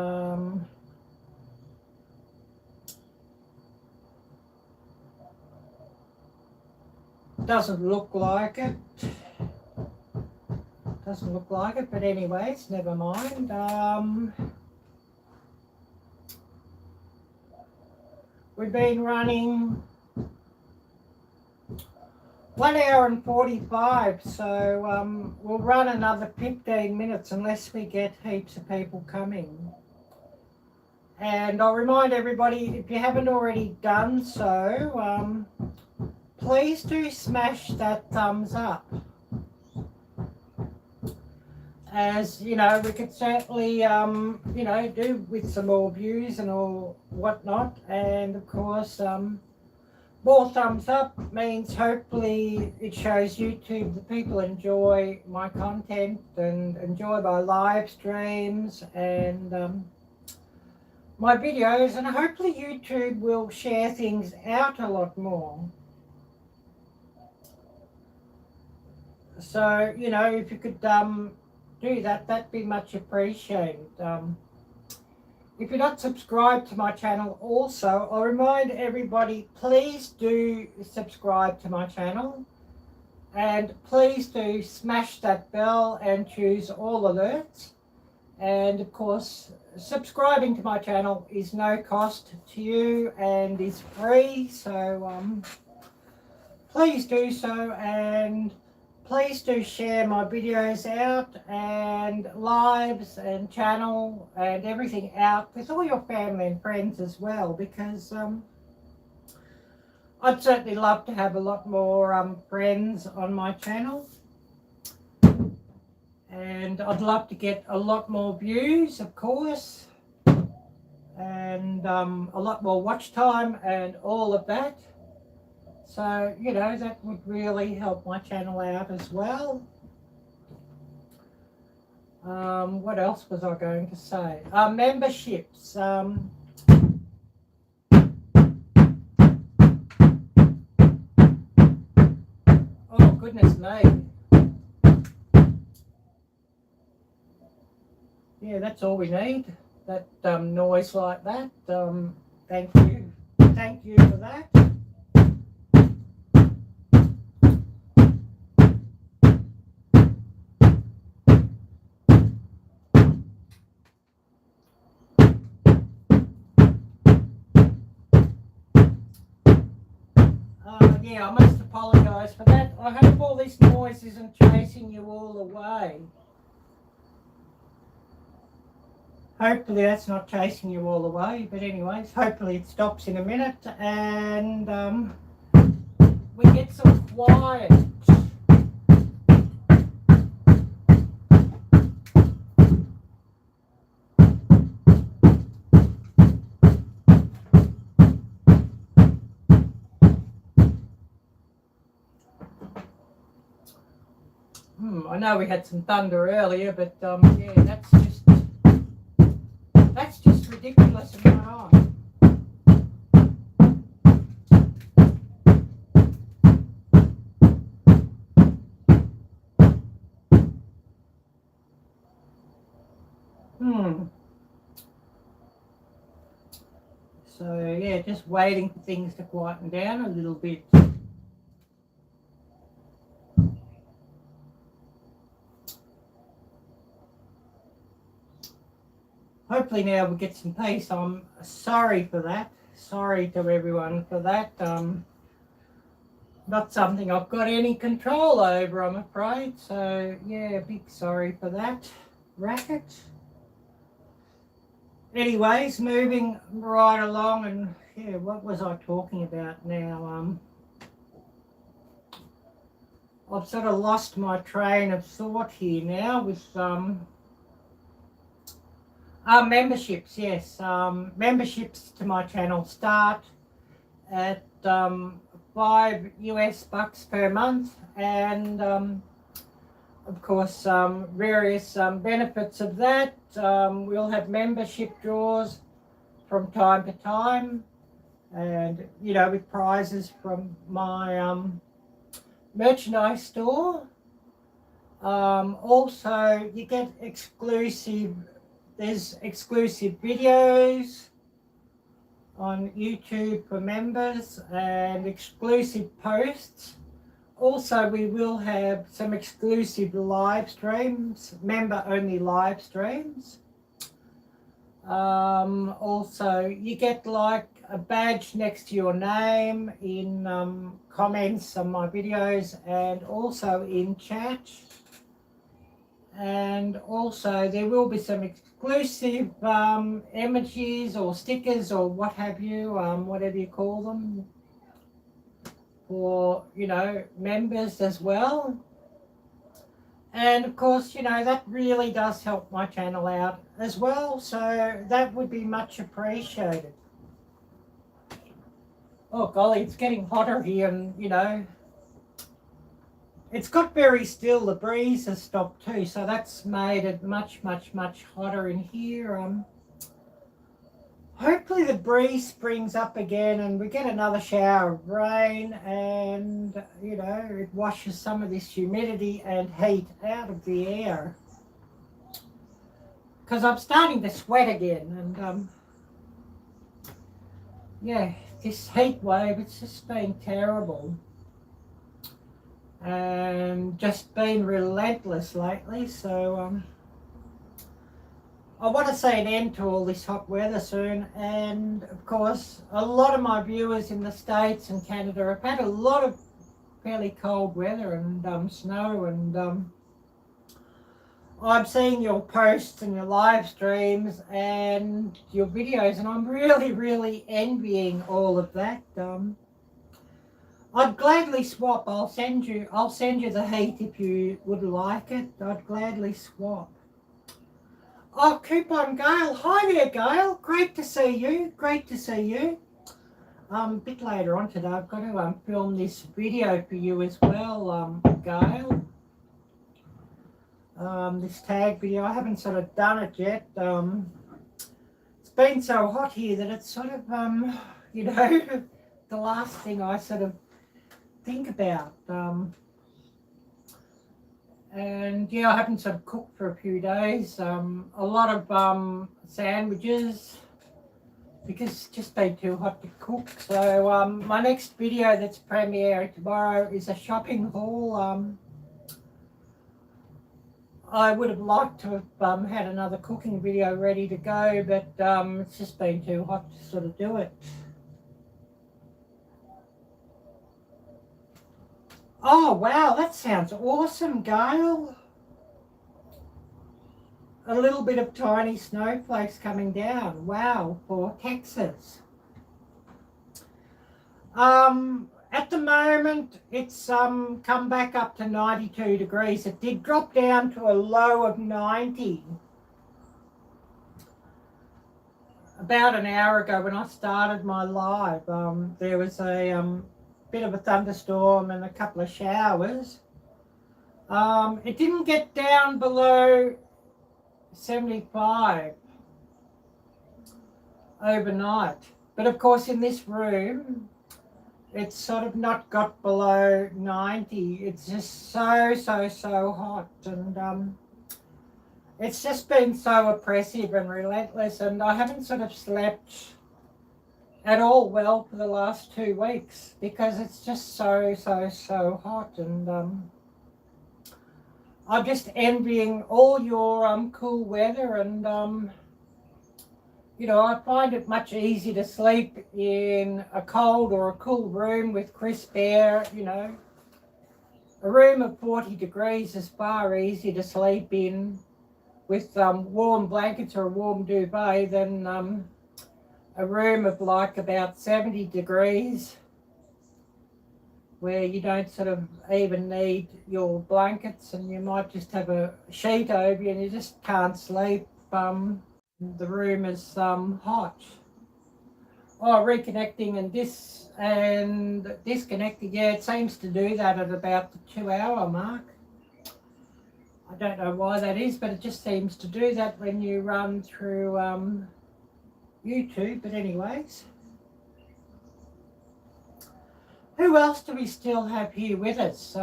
Doesn't look like it. Doesn't look like it, but anyways, never mind. We've been running 1 hour and 45, so we'll run another 15 minutes unless we get heaps of people coming. And I'll remind everybody, if you haven't already done so, please do smash that thumbs up. As you know, we could certainly, you know, do with some more views and all whatnot. And of course, more thumbs up means hopefully it shows YouTube that people enjoy my content and enjoy my live streams and my videos. And hopefully YouTube will share things out a lot more. So, you know, if you could do that, that'd be much appreciated. If you're not subscribed to my channel also, I'll remind everybody, please do subscribe to my channel, and please do smash that bell and choose all alerts. And of course, subscribing to my channel is no cost to you and is free, so please do so, and please do share my videos out and lives and channel and everything out with all your family and friends as well, because I'd certainly love to have a lot more friends on my channel, and I'd love to get a lot more views, of course, and a lot more watch time and all of that. So, you know, that would really help my channel out as well. What else was I going to say? Memberships. Oh, goodness me. Yeah, that's all we need. That noise like that. Thank you. Thank you for that. Yeah, I must apologise for that. I hope all this noise isn't chasing you all away. Hopefully that's not chasing you all away, but anyways, hopefully it stops in a minute and we get some quiet. I know we had some thunder earlier, but yeah, that's just ridiculous in my eye. So yeah, just waiting for things to quieten down a little bit. Hopefully now we'll get some peace. I'm sorry for that. Sorry to everyone for that. Not something I've got any control over, I'm afraid. So yeah, big sorry for that racket. Anyways, moving right along, and yeah, what was I talking about now? I've sort of lost my train of thought here now with memberships. Yes, memberships to my channel start at $5 US per month, and of course various benefits of that. We'll have membership draws from time to time, and you know, with prizes from my merchandise store. Also you get there's exclusive videos on YouTube for members and exclusive posts. Also, we will have some exclusive live streams, member-only live streams. Also, you get like a badge next to your name in comments on my videos and also in chat. And also, there will be some exclusive images or stickers or what have you, whatever you call them, for, you know, members as well. And of course, you know, that really does help my channel out as well, so that would be much appreciated. Oh golly, it's getting hotter here, and you know, it's got very still. The breeze has stopped too, so that's made it much hotter in here. Hopefully the breeze springs up again and we get another shower of rain, and you know, it washes some of this humidity and heat out of the air, because I'm starting to sweat again, and yeah, this heat wave, it's just been terrible and just been relentless lately. So I want to say an end to all this hot weather soon, and of course a lot of my viewers in the States and Canada have had a lot of fairly cold weather and snow, and I'm seeing your posts and your live streams and your videos, and I'm really envying all of that. I'd gladly swap. I'll send you the heat if you would like it. I'd gladly swap. Oh, Coupon Gail. Hi there, Gail. Great to see you. Great to see you. A bit later on today, I've got to film this video for you as well, Gail. This tag video, I haven't sort of done it yet. It's been so hot here that it's sort of, you know, the last thing I sort of think about. And yeah, I haven't sort of cooked for a few days. A lot of sandwiches because it's just been too hot to cook. So my next video that's premiering tomorrow is a shopping haul. I would have liked to have had another cooking video ready to go, but it's just been too hot to sort of do it. Oh, wow, that sounds awesome, Gail. A little bit of tiny snowflakes coming down. Wow, for Texas. At the moment, it's come back up to 92 degrees. It did drop down to a low of 90 about an hour ago when I started my live. There was a bit of a thunderstorm and a couple of showers. It didn't get down below 75 overnight. But of course, in this room, it's sort of not got below 90. It's just so hot, and it's just been so oppressive and relentless, and I haven't sort of slept at all well for the last 2 weeks because it's just so hot, and I'm just envying all your cool weather, and you know, I find it much easier to sleep in a cold or a cool room with crisp air. You know, a room of 40 degrees is far easier to sleep in with warm blankets or a warm duvet than a room of like about 70 degrees where you don't sort of even need your blankets, and you might just have a sheet over you and you just can't sleep. The room is hot. Oh, reconnecting and disconnecting. Yeah, it seems to do that at about the 2-hour mark. I don't know why that is, but it just seems to do that when you run through YouTube. But anyways, who else do we still have here with us?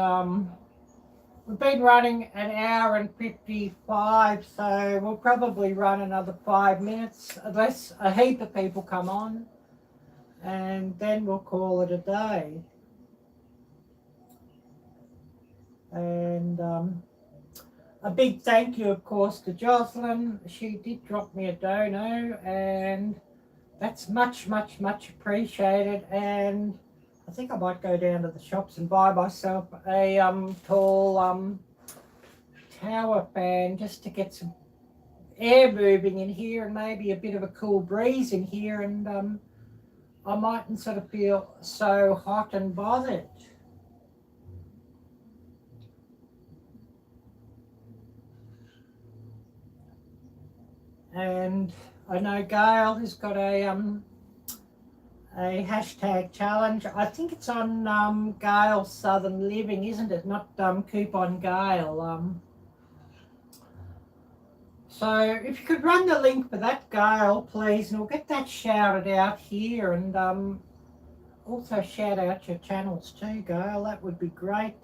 We've been running an hour and 55, so we'll probably run another 5 minutes, unless a heap of people come on, and then we'll call it a day. And a big thank you, of course, to Jocelyn. She did drop me a dono, and that's much appreciated. And I think I might go down to the shops and buy myself a tall tower fan just to get some air moving in here and maybe a bit of a cool breeze in here, and I mightn't sort of feel so hot and bothered. And I know Gail has got a hashtag challenge. I think it's on Gail's Southern Living, isn't it? Not Coupon Gail. So if you could run the link for that, Gail, please, and we'll get that shouted out here, and also shout out your channels too, Gail. That would be great.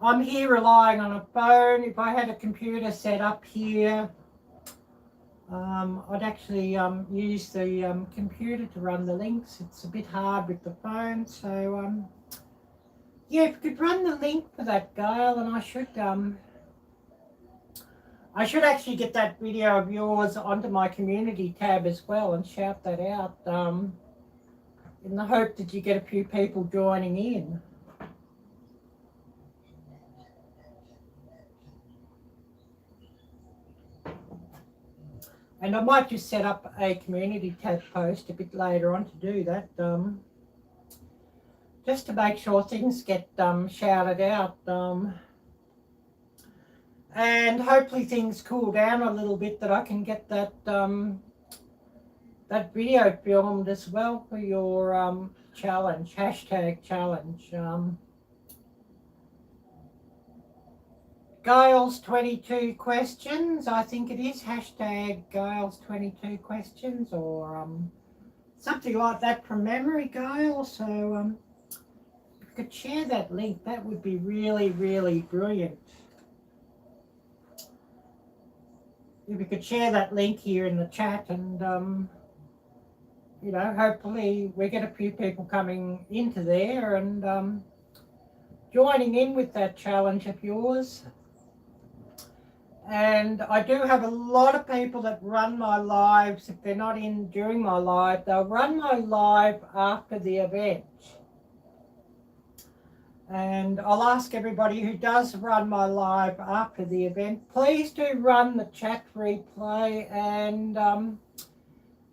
I'm here relying on a phone. If I had a computer set up here, I'd actually use the computer to run the links. It's a bit hard with the phone, so yeah, if you could run the link for that, Gail, and I should I should actually get that video of yours onto my community tab as well and shout that out, in the hope that you get a few people joining in. And I might just set up a community tab post a bit later on to do that, just to make sure things get shouted out. And hopefully things cool down a little bit, that I can get that that video filmed as well for your challenge, hashtag challenge. Giles 22 questions, I think it is, hashtag Giles 22 questions, or something like that from memory, Giles. So if you could share that link, that would be really, really brilliant. If you could share that link here in the chat, and you know, hopefully we get a few people coming into there and joining in with that challenge of yours. And I do have a lot of people that run my lives. If they're not in during my live, they'll run my live after the event. And I'll ask everybody who does run my live after the event, please do run the chat replay and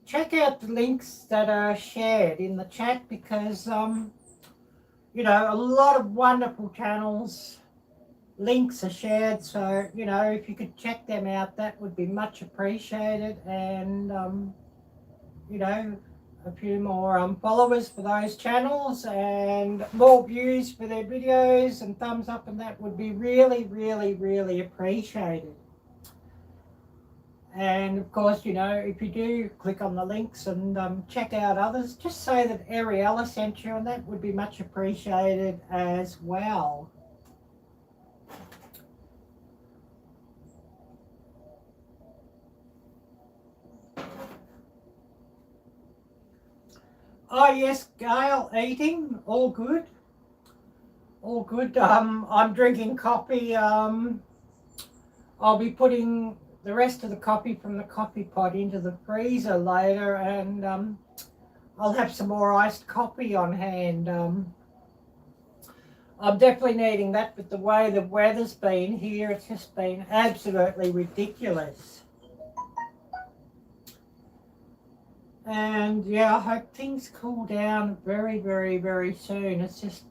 check out the links that are shared in the chat, because, you know, a lot of wonderful channels, links are shared. So, you know, if you could check them out, that would be much appreciated. And, you know, a few more followers for those channels and more views for their videos and thumbs up, and that would be really, really, really appreciated. And of course, you know, if you do click on the links and check out others, just say that Arielle sent you, and that would be much appreciated as well. Oh yes, Gail, eating, all good. All good. I'm drinking coffee. I'll be putting the rest of the coffee from the coffee pot into the freezer later, and I'll have some more iced coffee on hand. I'm definitely needing that with the way the weather's been here. It's just been absolutely ridiculous. And yeah, I hope things cool down very, very, very soon. It's just,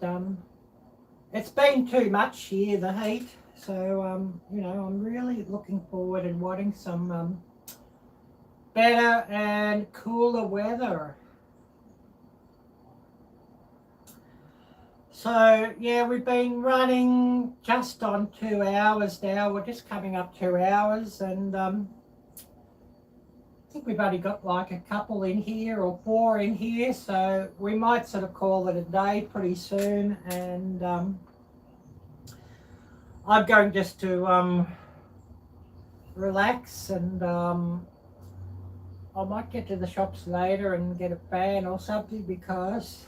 it's been too much here, the heat. So, you know, I'm really looking forward and wanting some better and cooler weather. So, yeah, we've been running just on 2 hours now. We're just coming up 2 hours, and I think we've only got like a couple in here or 4 in here, so we might sort of call it a day pretty soon. And I'm going just to relax, and I might get to the shops later and get a fan or something, because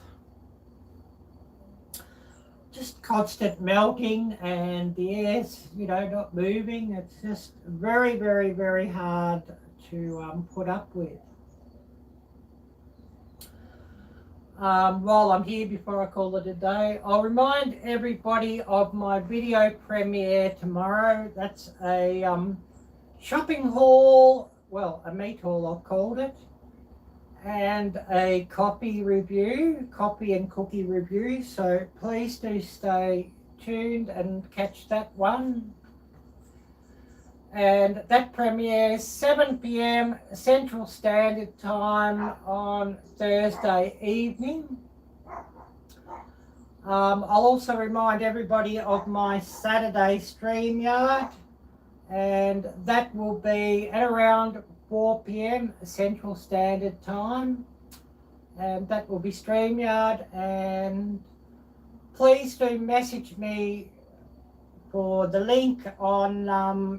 just constant melting and the air's, you know, not moving. It's just very, very, very hard to put up with. While I'm here, before I call it a day, I'll remind everybody of my video premiere tomorrow. That's a shopping haul, well, a meat haul I've called it, and a coffee review, coffee and cookie review. So please do stay tuned and catch that one. And that premieres 7 p.m. Central Standard Time on Thursday evening. I'll also remind everybody of my Saturday StreamYard, and that will be at around 4 p.m. Central Standard Time, and that will be StreamYard. And please do message me for the link on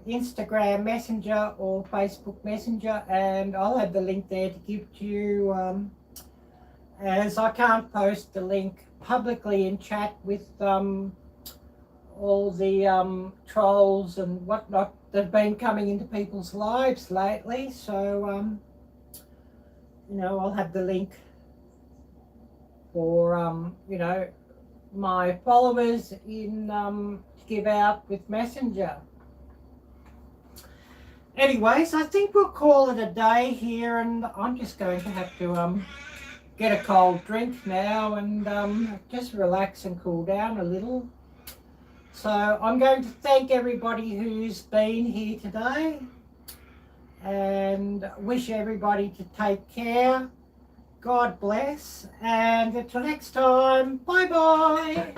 Instagram Messenger or Facebook Messenger, and I'll have the link there to give to you, as I can't post the link publicly in chat with all the trolls and whatnot that have been coming into people's lives lately. So, you know, I'll have the link for, you know, my followers in to give out with Messenger. Anyways, I think we'll call it a day here, and I'm just going to have to get a cold drink now and just relax and cool down a little. So I'm going to thank everybody who's been here today and wish everybody to take care. God bless, and until next time, bye bye.